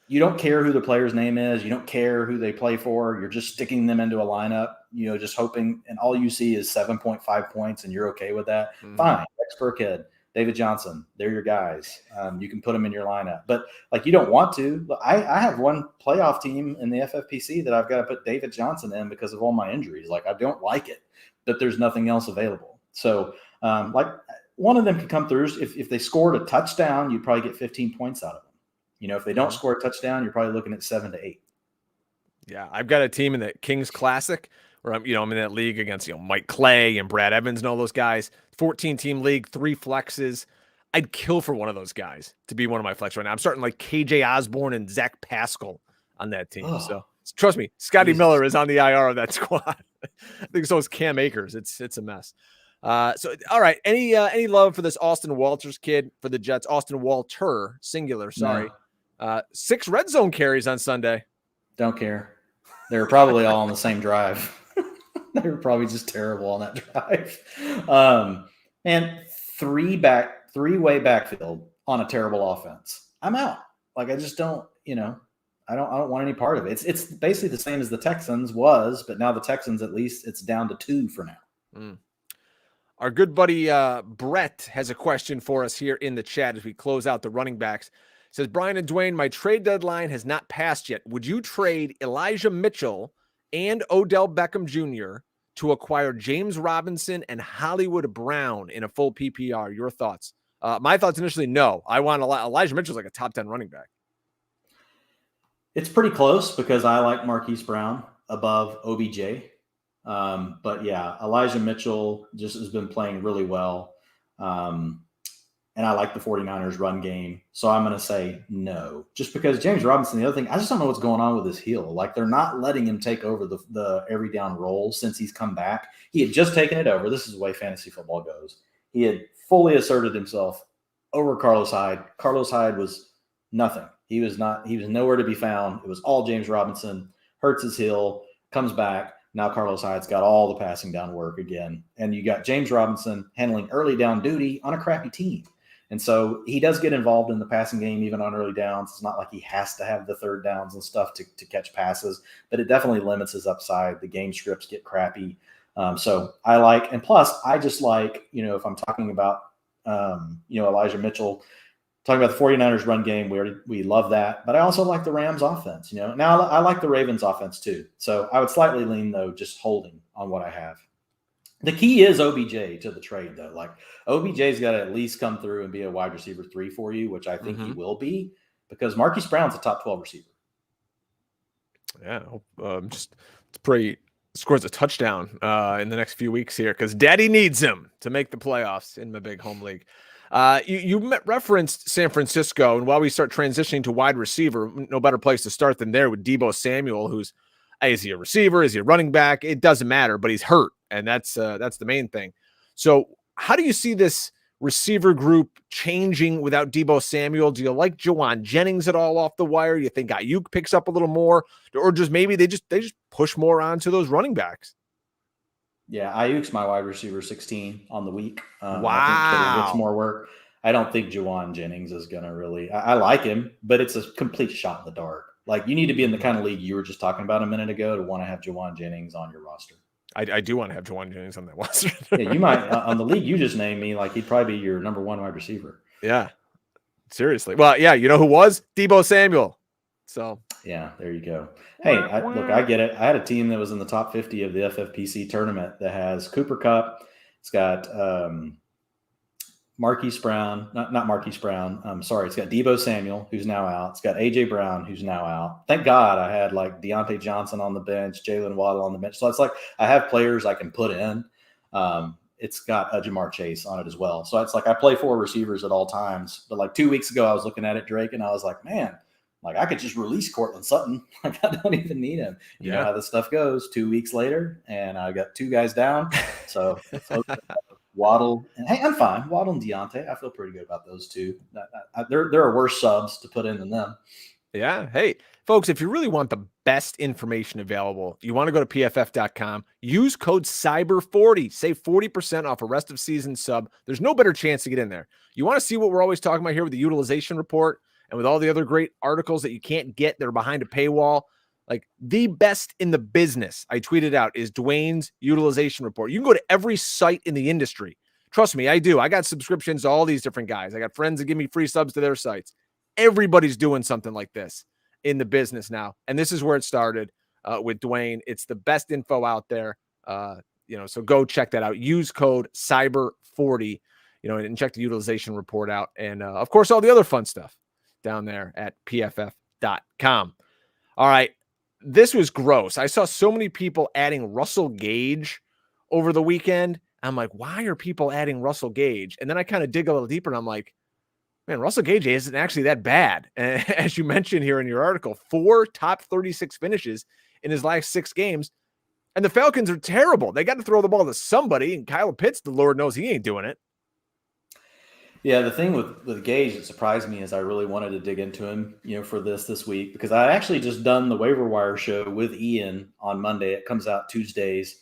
you don't care who the player's name is. You don't care who they play for. You're just sticking them into a lineup, just hoping, and all you see is 7.5 points and you're okay with that. Fine. Rex Burkhead, David Johnson, they're your guys. You can put them in your lineup, but you don't want to. I have one playoff team in the FFPC that I've got to put David Johnson in because of all my injuries. I don't like it, but there's nothing else available. So one of them could come through. If they scored a touchdown, you'd probably get 15 points out of them. If they don't score a touchdown, you're probably looking at 7 to 8. Yeah, I've got a team in the Kings Classic where I'm in that league against Mike Clay and Brad Evans and all those guys. 14-team league, 3 flexes. I'd kill for one of those guys to be one of my flex right now. I'm starting KJ Osborne and Zach Pascal on that team. Oh. So trust me, Scotty Miller is on the IR of that squad. I think so is Cam Akers. It's a mess. So all right, any love for this Austin Walters kid for the Jets? Austin Walter, singular. Sorry. No. 6 red zone carries on Sunday. Don't care. They were probably all on the same drive. They were probably just terrible on that drive. And 3-way backfield on a terrible offense. I'm out. I just don't, I don't want any part of it. It's basically the same as the Texans was, but now the Texans, at least it's down to 2 for now. Our good buddy Brett has a question for us here in the chat as we close out the running backs. It says, Brian and Dwayne, my trade deadline has not passed yet. Would you trade Elijah Mitchell and Odell Beckham Jr. to acquire James Robinson and Hollywood Brown in a full PPR? Your thoughts? My thoughts initially, no. I want Elijah Mitchell's like a top 10 running back. It's pretty close because I like Marquise Brown above OBJ. But yeah, Elijah Mitchell just has been playing really well. And I like the 49ers run game. So I'm going to say no, just because James Robinson, the other thing, I just don't know what's going on with his heel. They're not letting him take over the every down role since he's come back. He had just taken it over. This is the way fantasy football goes. He had fully asserted himself over Carlos Hyde. Carlos Hyde was nothing. He was nowhere to be found. It was all James Robinson. Hurts his heel, comes back. Now Carlos Hyde's got all the passing down work again. And you got James Robinson handling early down duty on a crappy team. And so he does get involved in the passing game, even on early downs. It's not like he has to have the third downs and stuff to catch passes, but it definitely limits his upside. The game scripts get crappy. So I like, and plus I just like, if I'm talking about, Elijah Mitchell, talking about the 49ers run game, we love that. But I also like the Rams offense, Now I like the Ravens offense too. So I would slightly lean, though, just holding on what I have. The key is OBJ to the trade, though. OBJ's got to at least come through and be a wide receiver 3 for you, which I think he will be, because Marquise Brown's a top 12 receiver. Yeah, it's pretty scores a touchdown in the next few weeks here because Daddy needs him to make the playoffs in my big home league. You referenced San Francisco, and while we start transitioning to wide receiver, no better place to start than there with Debo Samuel, who's is he a receiver? Is he a running back? It doesn't matter, but he's hurt, and that's the main thing. So how do you see this receiver group changing without Debo Samuel? Do you like Jauan Jennings at all off the wire? You think Ayuk picks up a little more, or just maybe they just push more onto those running backs? Yeah, Ayuk's my wide receiver 16 on the week. Wow. I think Kittle gets more work. I don't think Jauan Jennings is going to really – I like him, but it's a complete shot in the dark. Like, you need to be in the kind of league you were just talking about a minute ago to want to have Jauan Jennings on your roster. I do want to have Jauan Jennings on that roster. Yeah, you might on the league you just named me, like he'd probably be your number one wide receiver. Yeah, seriously. Well, yeah, you know who was? Debo Samuel. So yeah, there you go. Hey, look, I get it. I had a team that was in the top 50 of the FFPC tournament that has Cooper Kupp. It's got Marquise Brown, not Marquise Brown. Sorry, it's got Debo Samuel, who's now out. It's got AJ Brown, who's now out. Thank God I had like Deontay Johnson on the bench, Jalen Waddle on the bench. So it's like I have players I can put in. It's got Jamar Chase on it as well. So it's like I play 4 receivers at all times. But like 2 weeks ago, I was looking at it, Drake, and I was like, man, like I could just release Cortland Sutton. Like I don't even need him. You know how this stuff goes. 2 weeks later, and I got 2 guys down. So Waddle and hey, I'm fine. Waddle and Deontay, I feel pretty good about those two. There are worse subs to put in than them. Yeah. Hey, folks, if you really want the best information available, you want to go to pff.com. Use code CYBER40. Save 40% off a rest of season sub. There's no better chance to get in there. You want to see what we're always talking about here with the utilization report and with all the other great articles that you can't get that are behind a paywall. Like the best in the business, I tweeted out, is Dwain's utilization report. You can go to every site in the industry. Trust me, I do. I got subscriptions to all these different guys. I got friends that give me free subs to their sites. Everybody's doing something like this in the business now. And this is where it started with Dwain. It's the best info out there. So go check that out. Use code CYBER40, and check the utilization report out. And of course, all the other fun stuff down there at pff.com. All right. This was gross. I saw so many people adding Russell Gage over the weekend. I'm like, why are people adding Russell Gage? And then I kind of dig a little deeper and I'm like, man, Russell Gage isn't actually that bad. As you mentioned here in your article, 4 top 36 finishes in his last 6 games. And the Falcons are terrible. They got to throw the ball to somebody. And Kyle Pitts, the Lord knows he ain't doing it. Yeah, the thing with Gage that surprised me is I really wanted to dig into him, for this week, because I actually just done the waiver wire show with Ian on Monday. It comes out Tuesdays.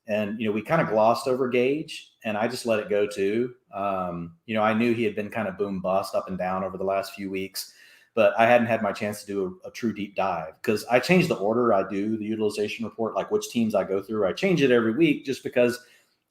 And, we kind of glossed over Gage and I just let it go too. I knew he had been kind of boom bust up and down over the last few weeks, but I hadn't had my chance to do a true deep dive because I change the order I do the utilization report, like which teams I go through. I change it every week just because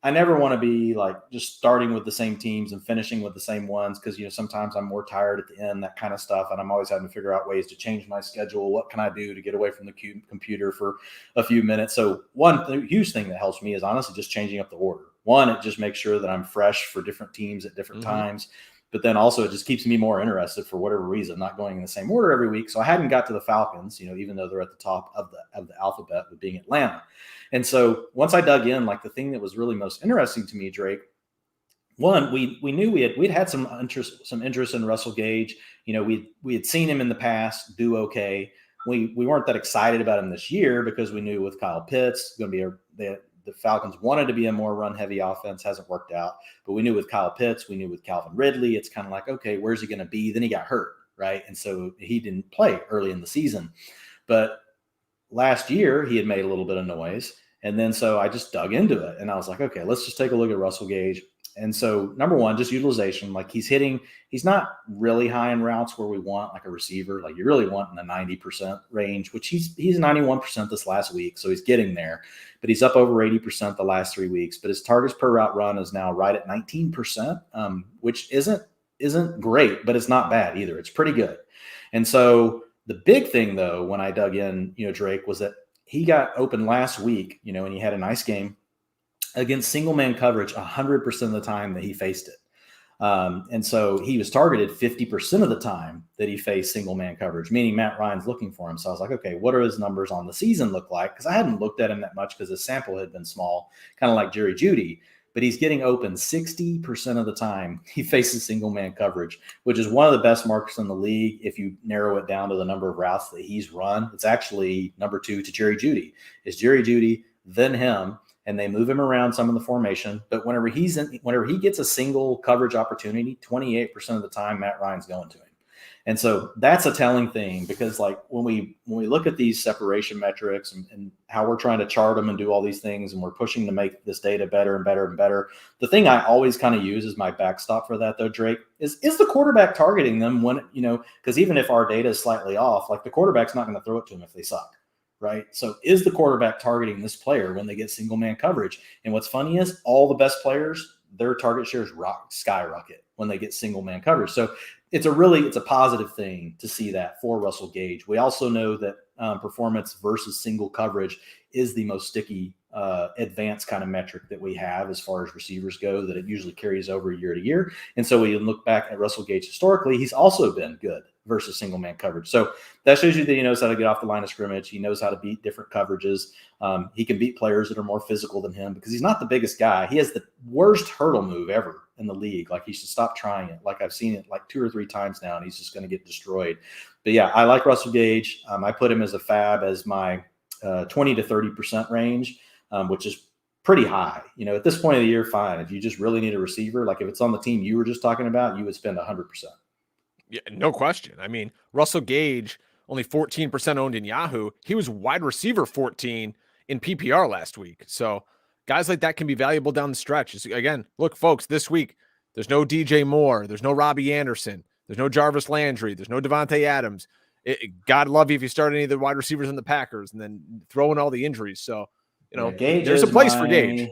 I never want to be like just starting with the same teams and finishing with the same ones because, sometimes I'm more tired at the end, that kind of stuff. And I'm always having to figure out ways to change my schedule. What can I do to get away from the computer for a few minutes? So one huge thing that helps me is honestly just changing up the order. One, it just makes sure that I'm fresh for different teams at different times. But then also it just keeps me more interested for whatever reason, not going in the same order every week. So I hadn't got to the Falcons, even though they're at the top of the alphabet with being Atlanta. And so once I dug in, like the thing that was really most interesting to me, Drake, one, we knew we'd had some interest in Russell Gage. We had seen him in the past do okay. We weren't that excited about him this year because we knew with Kyle Pitts going to be the Falcons wanted to be a more run-heavy offense, hasn't worked out. But we knew with Kyle Pitts, we knew with Calvin Ridley, it's kind of like, okay, where's he going to be? Then he got hurt, right? And so he didn't play early in the season. But last year, he had made a little bit of noise. And then so I just dug into it. And I was like, okay, let's just take a look at Russell Gage. And so number one, just utilization. Like he's not really high in routes where we want like a receiver. Like you really want in the 90% range, which he's 91% this last week. So he's getting there, but he's up over 80% the last 3 weeks. But his targets per route run is now right at 19%, which isn't great, but it's not bad either. It's pretty good. And so the big thing though, when I dug in, Drake, was that he got open last week, and he had a nice game against single man coverage 100% of the time that he faced it. And so he was targeted 50% of the time that he faced single man coverage, meaning Matt Ryan's looking for him. So I was like, okay, what are his numbers on the season look like? Because I hadn't looked at him that much because his sample had been small, kind of like Jerry Jeudy. But he's getting open 60% of the time he faces single man coverage, which is one of the best markers in the league. If you narrow it down to the number of routes that he's run, it's actually number 2 to Jerry Jeudy. It's Jerry Jeudy, then him, and they move him around some of the formation. But whenever he gets a single coverage opportunity, 28% of the time Matt Ryan's going to him. And so that's a telling thing, because like when we look at these separation metrics and how we're trying to chart them and do all these things, and we're pushing to make this data better and better and better, the thing I always kind of use as my backstop for that though, Drake, is the quarterback targeting them when, because even if our data is slightly off, like the quarterback's not going to throw it to them if they suck. Right. So is the quarterback targeting this player when they get single man coverage? And what's funny is all the best players, their target shares skyrocket when they get single man coverage. So it's a positive thing to see that for Russell Gage. We also know that performance versus single coverage is the most sticky advanced kind of metric that we have as far as receivers go, that it usually carries over year to year. And so when you look back at Russell Gage historically, he's also been good versus single man coverage. So that shows you that he knows how to get off the line of scrimmage. He knows how to beat different coverages. He can beat players that are more physical than him because he's not the biggest guy. He has the worst hurdle move ever in the league. Like, he should stop trying it. Like, I've seen it like 2 or 3 times now, and he's just going to get destroyed. But yeah, I like Russell Gage. I put him as a fab as my 20 to 30% range, which is pretty high. At this point of the year, fine. If you just really need a receiver, like if it's on the team you were just talking about, you would spend 100%. Yeah, no question. I mean, Russell Gage, only 14% owned in Yahoo. He was wide receiver 14 in PPR last week. So guys like that can be valuable down the stretch. Again, look, folks, this week, there's no DJ Moore. There's no Robbie Anderson. There's no Jarvis Landry. There's no Devontae Adams. God love you if you start any of the wide receivers in the Packers and then throw in all the injuries. So, there's a place for Gage.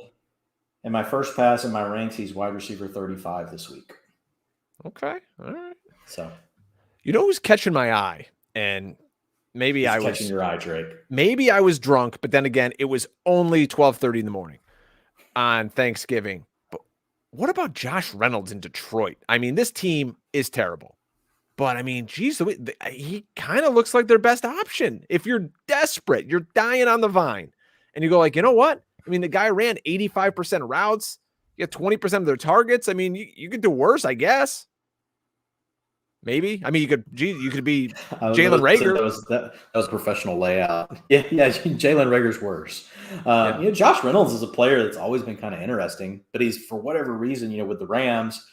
In my first pass in my ranks, he's wide receiver 35 this week. Okay. All right. So, who's catching my eye? And maybe I was catching your eye, Drake. Maybe I was drunk, but then again, it was only 12:30 in the morning on Thanksgiving. But what about Josh Reynolds in Detroit? I mean, this team is terrible, but I mean, geez, he kind of looks like their best option. If you're desperate, you're dying on the vine, and you go like, you know what? I mean, the guy ran 85% routes, you get 20% of their targets. I mean, you could do worse, I guess. Maybe. I mean, you could be Jalen Reagor. That was professional layout. Yeah, Jalen Reagor's worse. Josh Reynolds is a player that's always been kind of interesting, but he's, for whatever reason, with the Rams,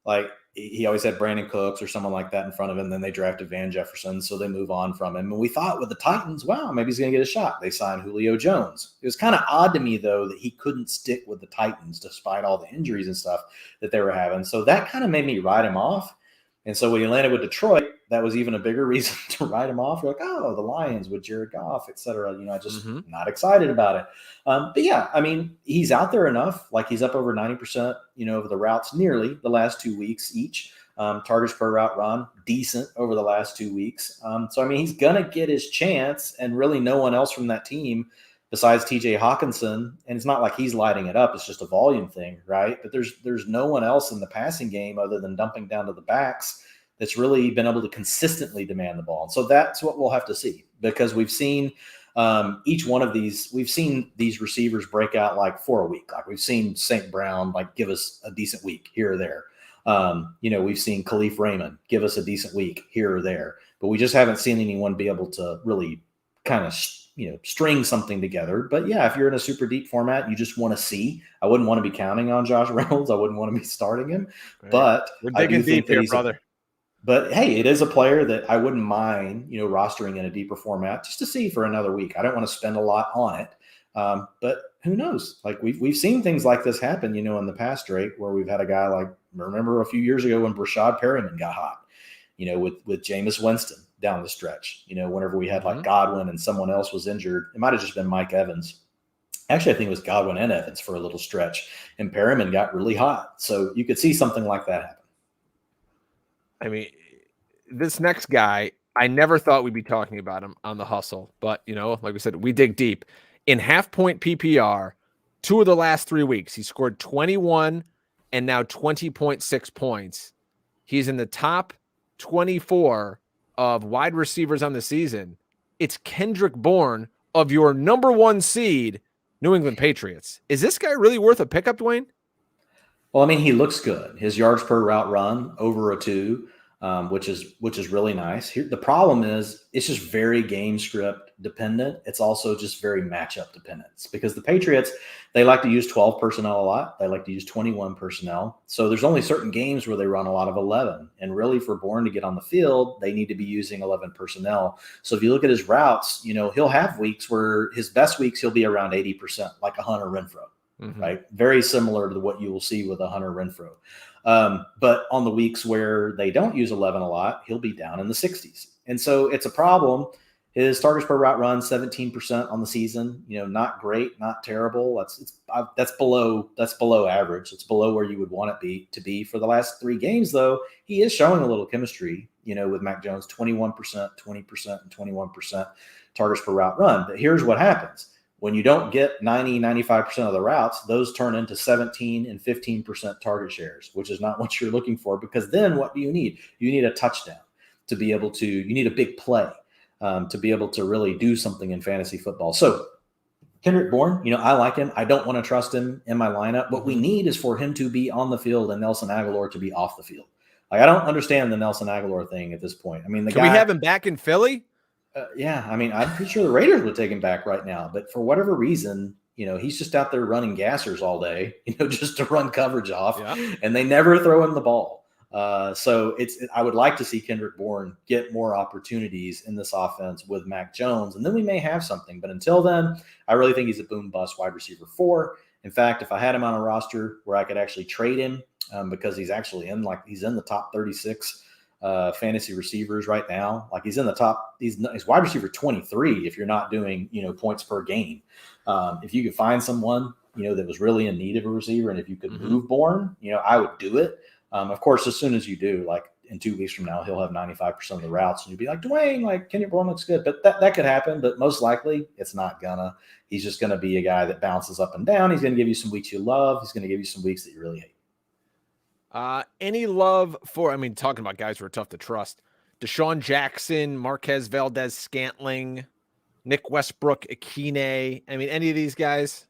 like he always had Brandon Cooks or someone like that in front of him. Then they drafted Van Jefferson, so they move on from him. And we thought with the Titans, wow, maybe he's going to get a shot. They signed Julio Jones. It was kind of odd to me, though, that he couldn't stick with the Titans despite all the injuries and stuff that they were having. So that kind of made me write him off. And so when he landed with Detroit, that was even a bigger reason to write him off. You're like, oh, the Lions with Jared Goff, et cetera. Just not excited about it. But yeah, I mean, he's out there enough. Like, he's up over 90%, of the routes nearly the last 2 weeks each. Targets per route run, decent over the last 2 weeks. So, I mean, he's going to get his chance, and really no one else from that team besides TJ Hawkinson. And it's not like he's lighting it up. It's just a volume thing, right? But there's no one else in the passing game other than dumping down to the backs that's really been able to consistently demand the ball. And so that's what we'll have to see, because we've seen each one of these, we've seen these receivers break out like for a week. Like, we've seen St. Brown, like, give us a decent week here or there. We've seen Khalif Raymond give us a decent week here or there, but we just haven't seen anyone be able to really kind of string something together. But yeah, if you're in a super deep format, you just want to see. I wouldn't want to be counting on Josh Reynolds. I wouldn't want to be starting him. Right. But we're digging deep here, brother. But hey, it is a player that I wouldn't mind, rostering in a deeper format just to see for another week. I don't want to spend a lot on it. But who knows? Like, we've seen things like this happen, in the past, Drake, where we've had a guy like, remember a few years ago when Brashad Perryman got hot, with Jameis Winston down the stretch, whenever we had like Godwin and someone else was injured. It might have just been Mike Evans. Actually, I think it was Godwin and Evans for a little stretch, and Perriman got really hot. So you could see something like that happen. I mean, this next guy, I never thought we'd be talking about him on the hustle, but like we said, we dig deep. In half-point PPR, 2 of the last 3 weeks, he scored 21 and now 20.6 points. He's in the top 24 of wide receivers on the season. It's Kendrick Bourne of your number 1 seed, New England Patriots. Is this guy really worth a pickup, Dwayne? Well, I mean, he looks good. His yards per route run over a 2, which is really nice. Here, the problem is it's just very game script dependent. It's also just very matchup dependent because the Patriots, they like to use 12 personnel a lot. They like to use 21 personnel. So there's only certain games where they run a lot of 11. And really for Bourne to get on the field, they need to be using 11 personnel. So if you look at his routes, he'll have weeks where his best weeks, he'll be around 80%, like a Hunter Renfrow. Mm-hmm. Right. Very similar to what you will see with a Hunter Renfrow. But on the weeks where they don't use 11 a lot, he'll be down in the 60s. And so it's a problem. His targets per route run, 17% on the season, not great, not terrible. That's below average. It's below where you would want it to be. For the last 3 games, though, he is showing a little chemistry, with Mac Jones, 21%, 20%, and 21% targets per route run. But here's what happens. When you don't get 90, 95% of the routes, those turn into 17 and 15% target shares, which is not what you're looking for, because then what do you need? You need a touchdown to be able to, you need a big play to be able to really do something in fantasy football. So Kendrick Bourne, I like him. I don't want to trust him in my lineup. What we need is for him to be on the field and Nelson Agholor to be off the field. Like, I don't understand the Nelson Agholor thing at this point. I mean, Can we have him back in Philly? Yeah, I mean, I'm pretty sure the Raiders would take him back right now. But for whatever reason, he's just out there running gassers all day, just to run coverage off. Yeah. And they never throw him the ball. So I would like to see Kendrick Bourne get more opportunities in this offense with Mac Jones, and then we may have something. But until then, I really think he's a boom bust wide receiver 4. In fact, if I had him on a roster where I could actually trade him, because he's actually he's in the top 36 fantasy receivers right now. Like, he's in the top, he's wide receiver 23 if you're not doing, points per game. If you could find someone, that was really in need of a receiver, and if you could move Bourne, I would do it. Of course, as soon as you do, like in 2 weeks from now, he'll have 95% of the routes, and you'd be like, Dwayne, like, Kendrick Bourne looks good. But that could happen, but most likely it's not gonna. He's just gonna be a guy that bounces up and down. He's gonna give you some weeks you love. He's gonna give you some weeks that you really hate. Any love for, talking about guys who are tough to trust, Deshaun Jackson, Marquez Valdez-Scantling, Nick Westbrook-Akine. Any of these guys?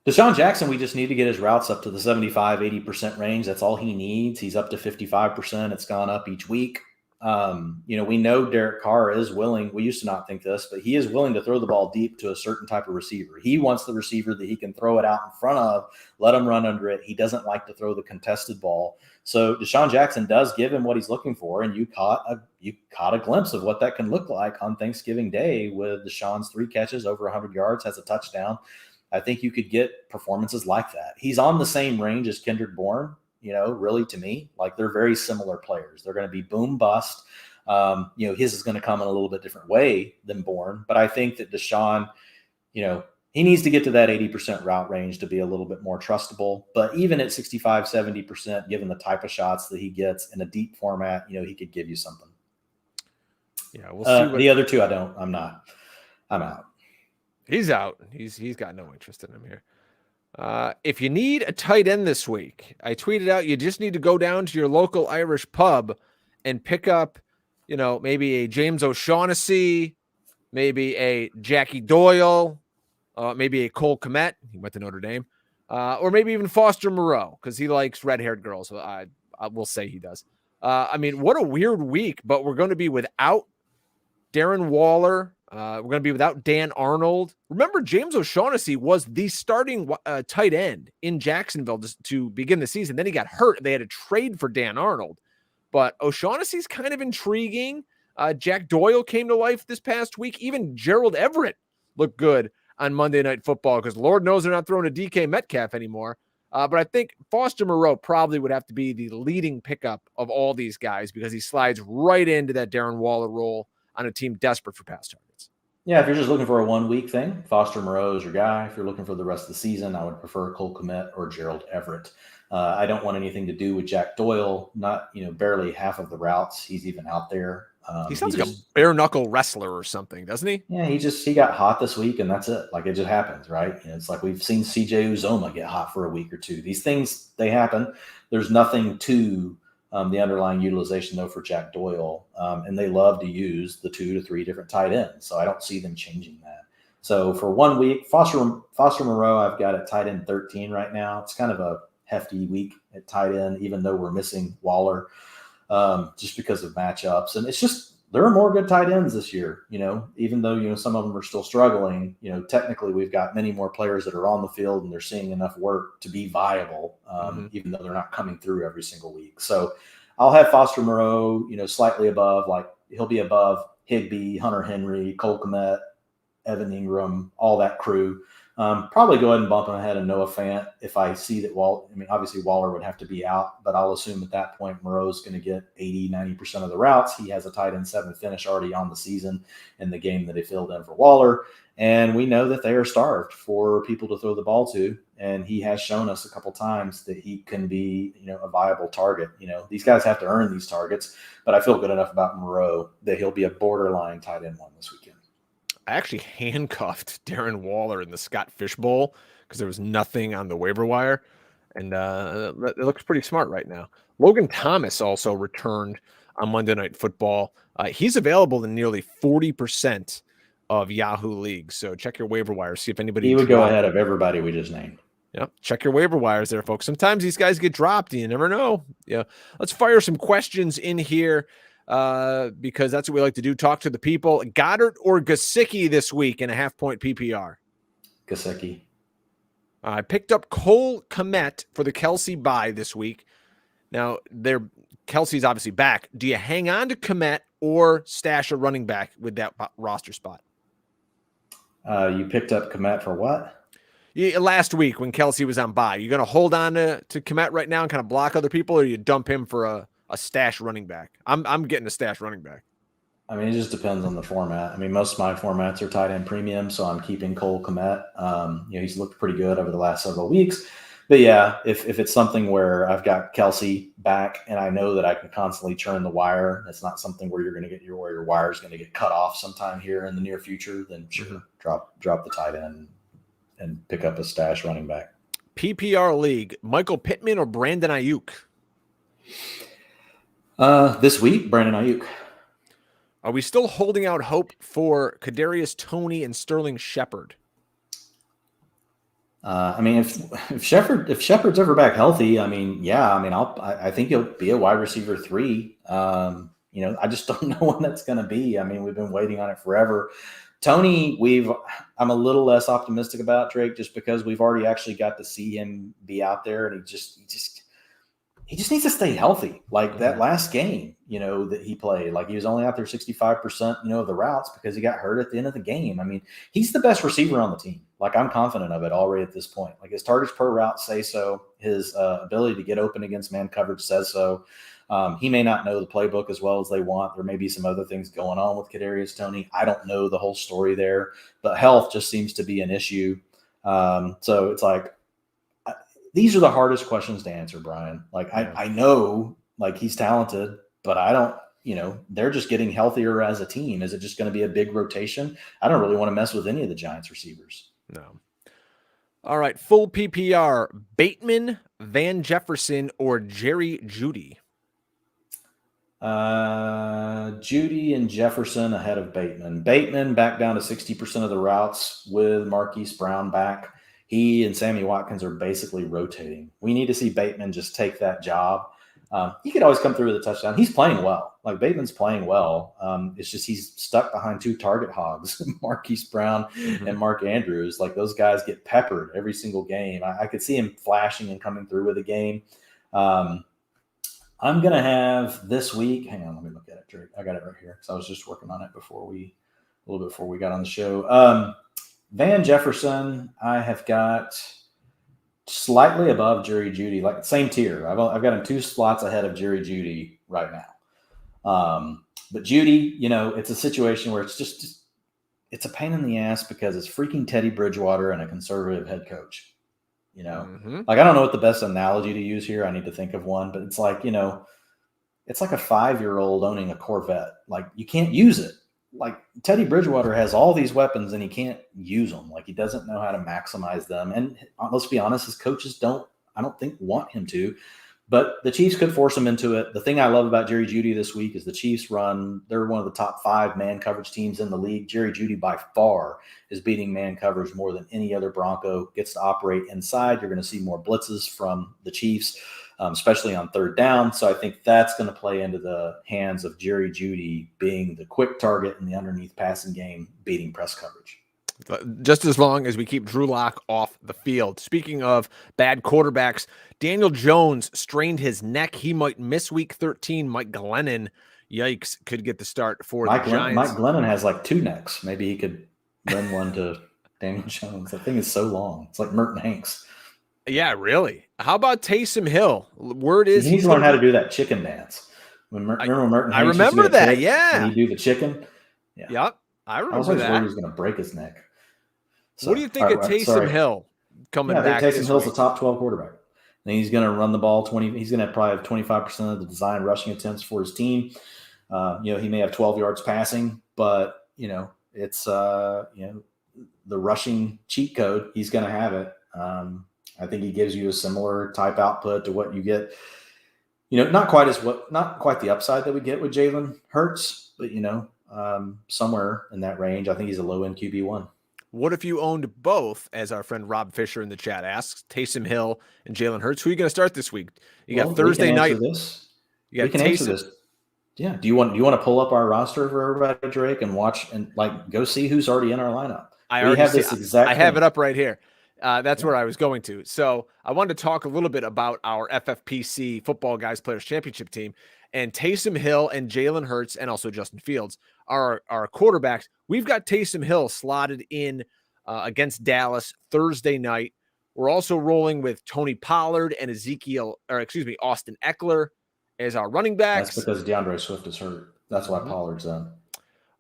Deshaun Jackson, we just need to get his routes up to the 75, 80% range. That's all he needs. He's up to 55%. It's gone up each week. We know Derek Carr is willing. We used to not think this, but he is willing to throw the ball deep to a certain type of receiver. He wants the receiver that he can throw it out in front of, let him run under it. He doesn't like to throw the contested ball. So Deshaun Jackson does give him what he's looking for. And you caught a glimpse of what that can look like on Thanksgiving Day with Deshaun's 3 catches over 100 yards, has a touchdown. I think you could get performances like that. He's on the same range as Kendrick Bourne. Really, to me, like, they're very similar players. They're going to be boom bust. His is going to come in a little bit different way than Bourne, but I think that Deshaun, he needs to get to that 80% route range to be a little bit more trustable. But even at 65, 70%, given the type of shots that he gets in a deep format, he could give you something. Yeah, we'll see. The other 2, I'm out. He's out. He's got no interest in him here. If you need a tight end this week, I tweeted out, you just need to go down to your local Irish pub and pick up, maybe a James O'Shaughnessy, maybe a Jackie Doyle, maybe a Cole Kmet. He went to Notre Dame, or maybe even Foster Moreau, because he likes red-haired girls. So I will say he does. What a weird week, but we're going to be without Darren Waller. We're going to be without Dan Arnold. Remember, James O'Shaughnessy was the starting tight end in Jacksonville to begin the season. Then he got hurt. They had to trade for Dan Arnold. But O'Shaughnessy's kind of intriguing. Jack Doyle came to life this past week. Even Gerald Everett looked good on Monday Night Football, because Lord knows they're not throwing a DK Metcalf anymore. But I think Foster Moreau probably would have to be the leading pickup of all these guys, because he slides right into that Darren Waller role on a team desperate for pass targets. Yeah, if you're just looking for a 1-week thing, Foster Moreau is your guy. If you're looking for the rest of the season, I would prefer Cole Kmet or Gerald Everett. I don't want anything to do with Jack Doyle, not, barely half of the routes he's even out there. He sounds like a bare knuckle wrestler or something, doesn't he? Yeah, he got hot this week, and that's it. Like, it just happens, right? It's like we've seen CJ Uzoma get hot for a week or two. These things, they happen. There's nothing to the underlying utilization, though, for Jack Doyle, and they love to use the 2 to 3 different tight ends. So I don't see them changing that. So for 1 week, Foster Moreau, I've got at tight end 13 right now. It's kind of a hefty week at tight end, even though we're missing Waller, just because of matchups. And it's just, there are more good tight ends this year, even though, some of them are still struggling. Technically we've got many more players that are on the field and they're seeing enough work to be viable, even though they're not coming through every single week. So I'll have Foster Moreau, slightly above, like he'll be above Higbee, Hunter Henry, Cole Kmet, Evan Ingram, all that crew. Probably go ahead and bump him ahead of Noah Fant if I see that obviously Waller would have to be out, but I'll assume at that point Moreau's going to get 80, 90% of the routes. He has a tight end 7 finish already on the season in the game that he filled in for Waller. And we know that they are starved for people to throw the ball to. And he has shown us a couple times that he can be, a viable target. These guys have to earn these targets, but I feel good enough about Moreau that he'll be a borderline tight end 1 this weekend. I actually handcuffed Darren Waller in the Scott Fish Bowl because there was nothing on the waiver wire, and it looks pretty smart right now. Logan Thomas also returned on Monday Night Football. He's available in nearly 40% of Yahoo leagues, so check your waiver wire, see if anybody. He would go ahead of everybody we just named. Yeah, check your waiver wires there, folks. Sometimes these guys get dropped, and you never know. Yeah, let's fire some questions in here. Because that's what we like to do. Talk to the people. Goddard or Gesicki this week in a half-point PPR? Gesicki. I picked up Cole Kmet for the Kelsey bye this week. Now, Kelsey's obviously back. Do you hang on to Kmet or stash a running back with that roster spot? You picked up Kmet for what? Last week when Kelsey was on bye. You going to hold on to Kmet right now and kind of block other people, or you dump him for a stash running back? I'm getting a stash running back. I mean, it just depends on the format. I mean, most of my formats are tight end premium, so I'm keeping Cole Kmet. He's looked pretty good over the last several weeks. But yeah, if it's something where I've got Kelsey back and I know that I can constantly churn the wire, it's not something where you're going to get where your wire is going to get cut off sometime here in the near future, then sure, drop the tight end and pick up a stash running back. PPR league, Michael Pittman or Brandon Ayuk? This week, Brandon Ayuk. Are we still holding out hope for Kadarius Toney and Sterling Shepard? I mean, if Shepard's ever back healthy, I think he'll be a wide receiver 3. I just don't know when that's going to be. I mean, we've been waiting on it forever. Toney, I'm a little less optimistic about, Drake, just because we've already actually got to see him be out there, and he just needs to stay healthy. Like that last game, that he played, like he was only out there 65%, of the routes because he got hurt at the end of the game. I mean, he's the best receiver on the team. Like, I'm confident of it already at this point. Like, his targets per route say so. His ability to get open against man coverage says so. He may not know the playbook as well as they want. There may be some other things going on with Kadarius Toney. I don't know the whole story there, but health just seems to be an issue. So it's like, these are the hardest questions to answer, Brian. Like, I know, like, he's talented, but I don't, they're just getting healthier as a team. Is it just going to be a big rotation? I don't really want to mess with any of the Giants receivers. No. All right. Full PPR, Bateman, Van Jefferson, or Jerry Jeudy? Jeudy and Jefferson ahead of Bateman. Bateman back down to 60% of the routes with Marquise Brown back. He and Sammy Watkins are basically rotating. We need to see Bateman just take that job. He could always come through with a touchdown. He's playing well. Like, Bateman's playing well. It's just he's stuck behind 2 target hogs, Marquise Brown and Mark Andrews. Like, those guys get peppered every single game. I could see him flashing and coming through with a game. I'm going to have this week. Hang on, let me look at it, Drake. I got it right here because I was just working on it a little bit before we got on the show. Van Jefferson, I have got slightly above Jerry Jeudy, like same tier. I've got him 2 slots ahead of Jerry Jeudy right now. But Jeudy, it's a situation where it's just it's a pain in the ass because it's freaking Teddy Bridgewater and a conservative head coach. Like, I don't know what the best analogy to use here. I need to think of one, but it's like, it's like a 5-year-old owning a Corvette. Like, you can't use it. Like, Teddy Bridgewater has all these weapons and he can't use them. Like, he doesn't know how to maximize them. And let's be honest, his coaches I don't think want him to. But the Chiefs could force him into it. The thing I love about Jerry Jeudy this week is the Chiefs they're one of the top 5 man coverage teams in the league. Jerry Jeudy by far is beating man coverage more than any other Bronco. Gets to operate inside. You're going to see more blitzes from the Chiefs, especially on third down. So I think that's going to play into the hands of Jerry Jeudy being the quick target in the underneath passing game, beating press coverage. Just as long as we keep Drew Lock off the field. Speaking of bad quarterbacks, Daniel Jones strained his neck. He might miss week 13. Mike Glennon, yikes, could get the start for the Giants. Mike Glennon has like 2 necks. Maybe he could lend one to Daniel Jones. That thing is so long. It's like Merton Hanks. Yeah, really. How about Taysom Hill? Word is he needs to learn how to do that chicken dance. Remember when Merton Hanks remember that, yeah. And he do the chicken? Yeah. Yep. I remember was that. He was going to break his neck. So, what do you think of Taysom Hill coming back? I think Taysom Hill's the top 12 quarterback. And he's going to run the ball 20. He's going to probably have 25% of the design rushing attempts for his team. He may have 12 yards passing, but it's the rushing cheat code. He's going to have it. I think he gives you a similar type output to what you get. Not quite the upside that we get with Jalen Hurts, but somewhere in that range. I think he's a low end QB1. What if you owned both, as our friend Rob Fisher in the chat asks, Taysom Hill and Jalen Hurts? Who are you going to start this week? You got Thursday night. You got Taysom. This. Yeah. Do you want to pull up our roster for everybody, Drake, and watch and go see who's already in our lineup? I have it up right here. That's where I was going to. So I wanted to talk a little bit about our FFPC Football Guys Players Championship team. And Taysom Hill and Jalen Hurts and also Justin Fields are our quarterbacks. We've got Taysom Hill slotted in against Dallas Thursday night. We're also rolling with Tony Pollard and Austin Eckler as our running backs. That's because DeAndre Swift is hurt. That's why Pollard's in.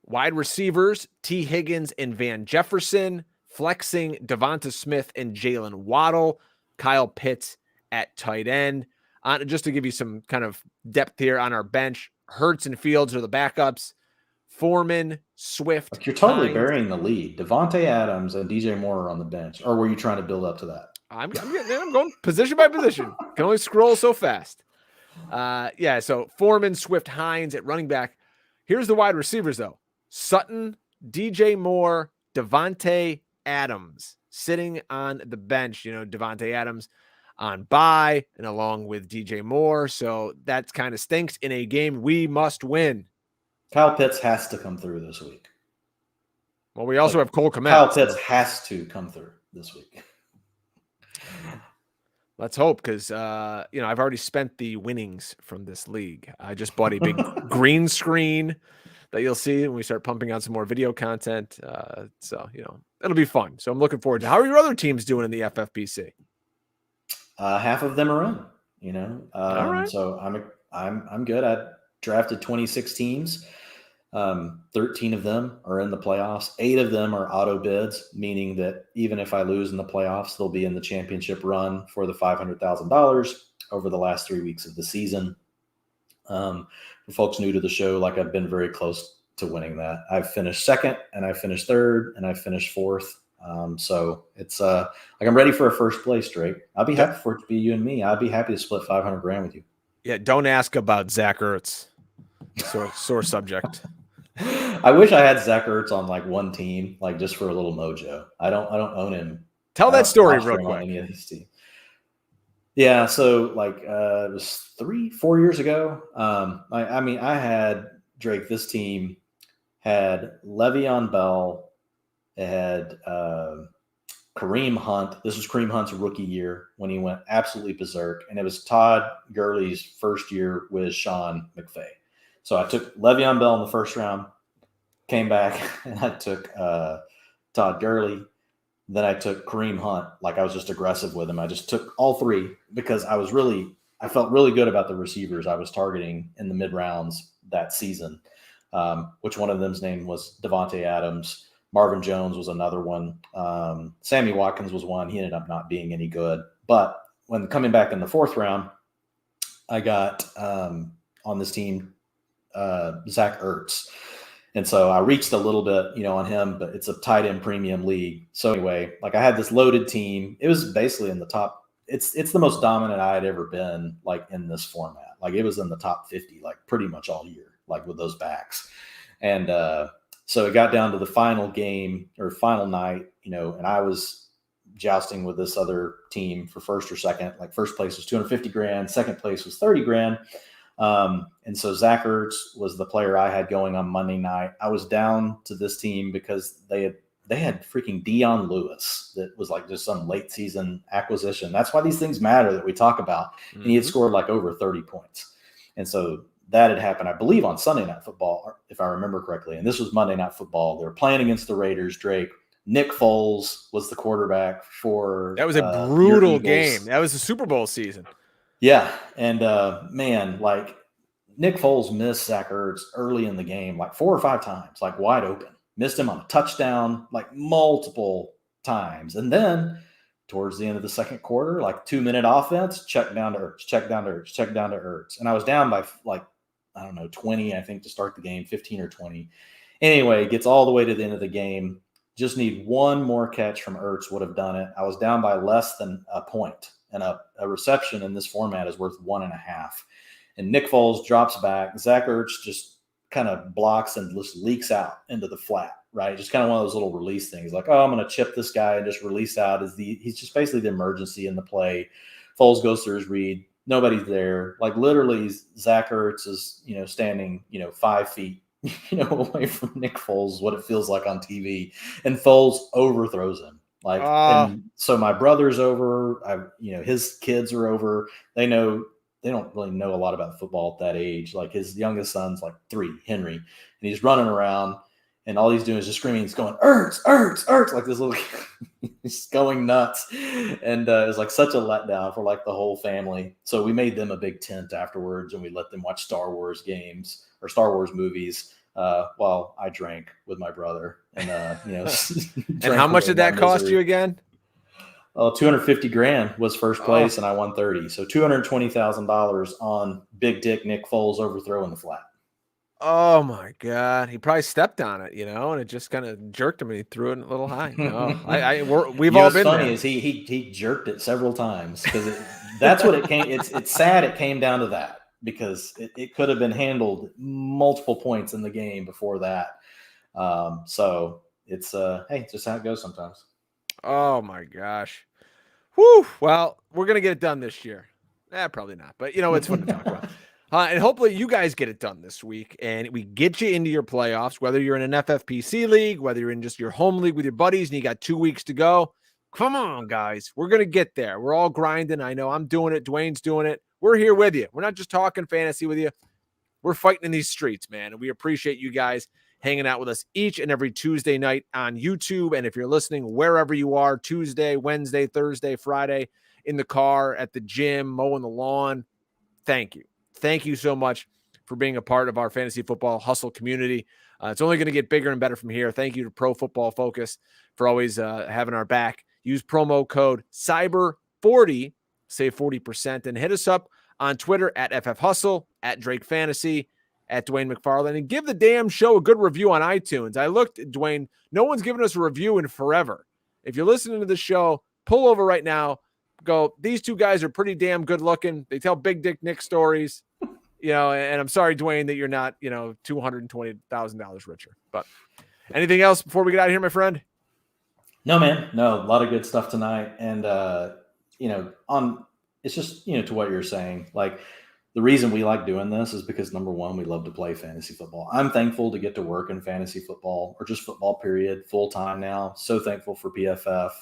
Wide receivers, T. Higgins and Van Jefferson. Flexing Devonta Smith and Jalen Waddle. Kyle Pitts at tight end. Just to give you some kind of depth here on our bench, Hurts and Fields are the backups. Foreman, Swift. Like you're totally burying the lead. Devontae Adams and DJ Moore are on the bench. Or were you trying to build up to that? I'm going position by position. Can only scroll so fast. So Foreman, Swift, Hines at running back. Here's the wide receivers, though. Sutton, DJ Moore, Devontae Adams sitting on the bench. Devontae Adams on bye and along with DJ Moore. So that kind of stinks in a game we must win. Kyle Pitts has to come through this week. Well, we also have Cole Kmet. Kyle Pitts has to come through this week. Let's hope, because I've already spent the winnings from this league. I just bought a big green screen that you'll see when we start pumping out some more video content. It'll be fun. So I'm looking forward to. How are your other teams doing in the FFPC? Half of them are in. All right. So I'm good. I drafted 26 teams. 13 of them are in the playoffs. 8 of them are auto bids, meaning that even if I lose in the playoffs, they'll be in the championship run for the $500,000 over the last 3 weeks of the season. For folks new to the show, I've been very close to winning that. I've finished second, and I finished third, and I finished fourth. So it's I'm ready for a first place, Drake. I'll be happy for it to be you and me. I'd be happy to split $500,000 with you. Yeah, don't ask about Zach Ertz. Sore subject. I wish I had Zach Ertz on one team, just for a little mojo. I don't own him. Tell that story real quick. Any of these teams. Yeah, so it was 3-4 years ago. I had Drake. This team had Le'Veon Bell. It had Kareem Hunt. This was Kareem Hunt's rookie year when he went absolutely berserk, and it was Todd Gurley's first year with Sean McVay. So I took Le'Veon Bell in the first round, came back, and I took Todd Gurley. Then I took Kareem Hunt. I was just aggressive with him. I just took all 3 because I felt really good about the receivers I was targeting in the mid rounds that season. Which one of them's name was Devontae Adams. Marvin Jones was another one. Sammy Watkins was one. He ended up not being any good. But when coming back in the 4th round, I got on this team, Zach Ertz. And so I reached a little bit, on him, but it's a tight end premium league. So anyway, like I had this loaded team. It was basically in the top. It's the most dominant I had ever been like in this format. Like it was in the top 50, like pretty much all year, like with those backs. And so it got down to the final game or final night, and I was jousting with this other team for first or second. Like first place was $250,000, second place was $30,000. And so Zach Ertz was the player I had going on Monday night. I was down to this team because they had freaking Dion Lewis that was like just some late season acquisition. That's why these things matter that we talk about. Mm-hmm. And he had scored like over 30 points. And so that had happened, I believe, on Sunday Night Football, if I remember correctly. And this was Monday Night Football. They were playing against the Raiders, Drake. Nick Foles was the quarterback for that was a brutal game. That was the Super Bowl season. Yeah. And man, like Nick Foles missed Zach Ertz early in the game, like 4 or 5 times, like wide open. Missed him on a touchdown, like multiple times. And then towards the end of the second quarter, like 2-minute offense, check down to Ertz, check down to Ertz, check down to Ertz. And I was down by like, 20, I think, to start the game, 15 or 20. Anyway, gets all the way to the end of the game. Just need one more catch from Ertz would have done it. I was down by less than a point. And a reception in this format is worth 1.5. And Nick Foles drops back. Zach Ertz just kind of blocks and just leaks out into the flat, right? Just kind of one of those little release things like, oh, I'm going to chip this guy and just release out. He's just basically the emergency in the play. Foles goes through his read. Nobody's there. Like literally Zach Ertz is, standing, 5 feet, away from Nick Foles, what it feels like on TV. And Foles overthrows him. Like, and so my brother's over, his kids are over. They don't really know a lot about football at that age. Like his youngest son's like 3, Henry, and he's running around and all he's doing is just screaming. He's going, Ertz, Ertz, Ertz, like this little, he's going nuts. And it was like such a letdown for like the whole family. So we made them a big tent afterwards and we let them watch Star Wars games or Star Wars movies while I drank with my brother. And, and how much did that cost you again? $250,000 was first place, and I won 30. So $220,000 on Big Dick Nick Foles overthrowing the flat. Oh my God! He probably stepped on it, and it just kind of jerked him, and he threw it a little high. We've all been. Funny is he jerked it several times because that's what it came. It's sad it came down to that because it could have been handled multiple points in the game before that. So it's hey, just how it goes sometimes. Oh my gosh. Whew. Well, we're going to get it done this year. Probably not, but it's fun to talk about. And hopefully you guys get it done this week and we get you into your playoffs, whether you're in an FFPC league, whether you're in just your home league with your buddies and you got 2 weeks to go. Come on, guys. We're going to get there. We're all grinding. I know I'm doing it. Dwayne's doing it. We're here with you. We're not just talking fantasy with you. We're fighting in these streets, man. And we appreciate you guys hanging out with us each and every Tuesday night on YouTube. And if you're listening wherever you are, Tuesday, Wednesday, Thursday, Friday, in the car, at the gym, mowing the lawn, thank you. Thank you so much for being a part of our fantasy football hustle community. It's only going to get bigger and better from here. Thank you to Pro Football Focus for always having our back. Use promo code CYBER40, save 40%, and hit us up on Twitter at FFHustle, at Drake Fantasy, at Dwain McFarland, and give the damn show a good review on iTunes. I looked, Dwayne, no one's given us a review in forever. If you're listening to the show, pull over right now. Go, these two guys are pretty damn good looking. They tell Big Dick Nick stories, and I'm sorry, Dwayne, that you're not, $220,000 richer. But anything else before we get out of here, my friend? No, man. No, a lot of good stuff tonight. And, it's just, to what you're saying, like, the reason we like doing this is because, number one, we love to play fantasy football. I'm thankful to get to work in fantasy football or just football period full time now. So thankful for PFF.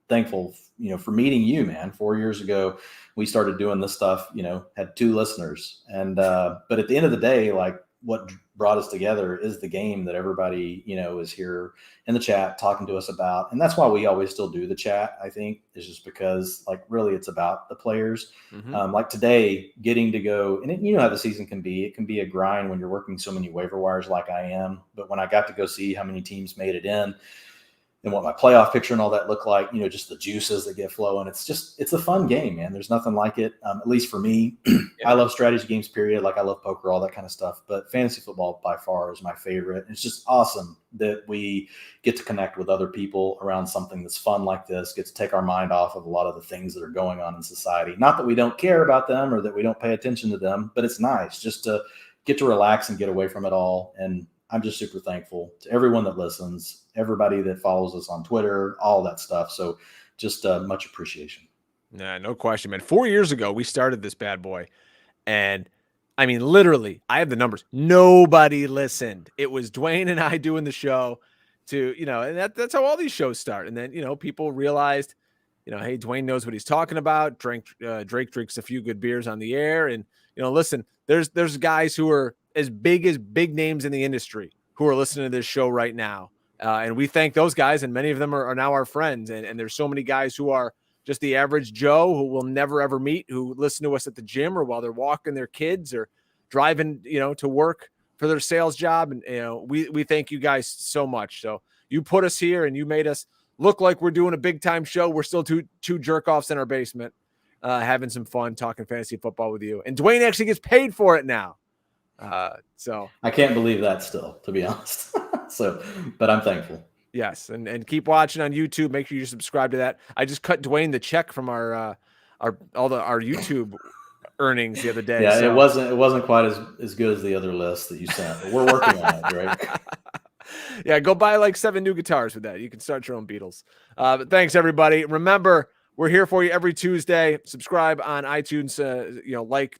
Thankful, for meeting you, man. 4 years ago, we started doing this stuff, had 2 listeners. And but at the end of the day, like what brought us together is the game that everybody, is here in the chat talking to us about. And that's why we always still do the chat, I think, is just because like really it's about the players. Like today, getting to go, and how the season can be. It can be a grind when you're working so many waiver wires like I am. But when I got to go see how many teams made it in, and what my playoff picture and all that look like, just the juices that get flowing. It's a fun game, man. There's nothing like it. At least for me. Yeah. I love strategy games, period. Like I love poker, all that kind of stuff, but fantasy football by far is my favorite. It's just awesome that we get to connect with other people around something that's fun like this, get to take our mind off of a lot of the things that are going on in society. Not that we don't care about them or that we don't pay attention to them, but it's nice just to get to relax and get away from it all. And I'm just super thankful to everyone that listens, everybody that follows us on Twitter, all that stuff. So just much appreciation. Nah, no question, man. 4 years ago, we started this bad boy. And I mean, literally, I have the numbers. Nobody listened. It was Dwain and I doing the show and that's how all these shows start. And then, people realized, hey, Dwain knows what he's talking about. Drake drinks a few good beers on the air. And, listen, there's guys who are as big names in the industry who are listening to this show right now. And we thank those guys, and many of them are now our friends. And there's so many guys who are just the average Joe who we'll never, ever meet, who listen to us at the gym or while they're walking their kids or driving, to work for their sales job. And, we thank you guys so much. So you put us here and you made us look like we're doing a big time show. We're still two jerk offs in our basement, having some fun talking fantasy football with you. And Dwain actually gets paid for it now. So I can't believe that still, to be honest. But I'm thankful. Yes. And keep watching on YouTube. Make sure you subscribe to that. I just cut Dwain the check from our YouTube earnings the other day. Yeah. So. It wasn't quite as good as the other list that you sent, but we're working on it, right? Yeah. Go buy like 7 new guitars with that. You can start your own Beatles. But thanks everybody. Remember, we're here for you every Tuesday. Subscribe on iTunes,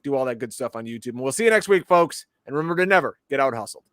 do all that good stuff on YouTube. And we'll see you next week, folks. And remember to never get out hustled.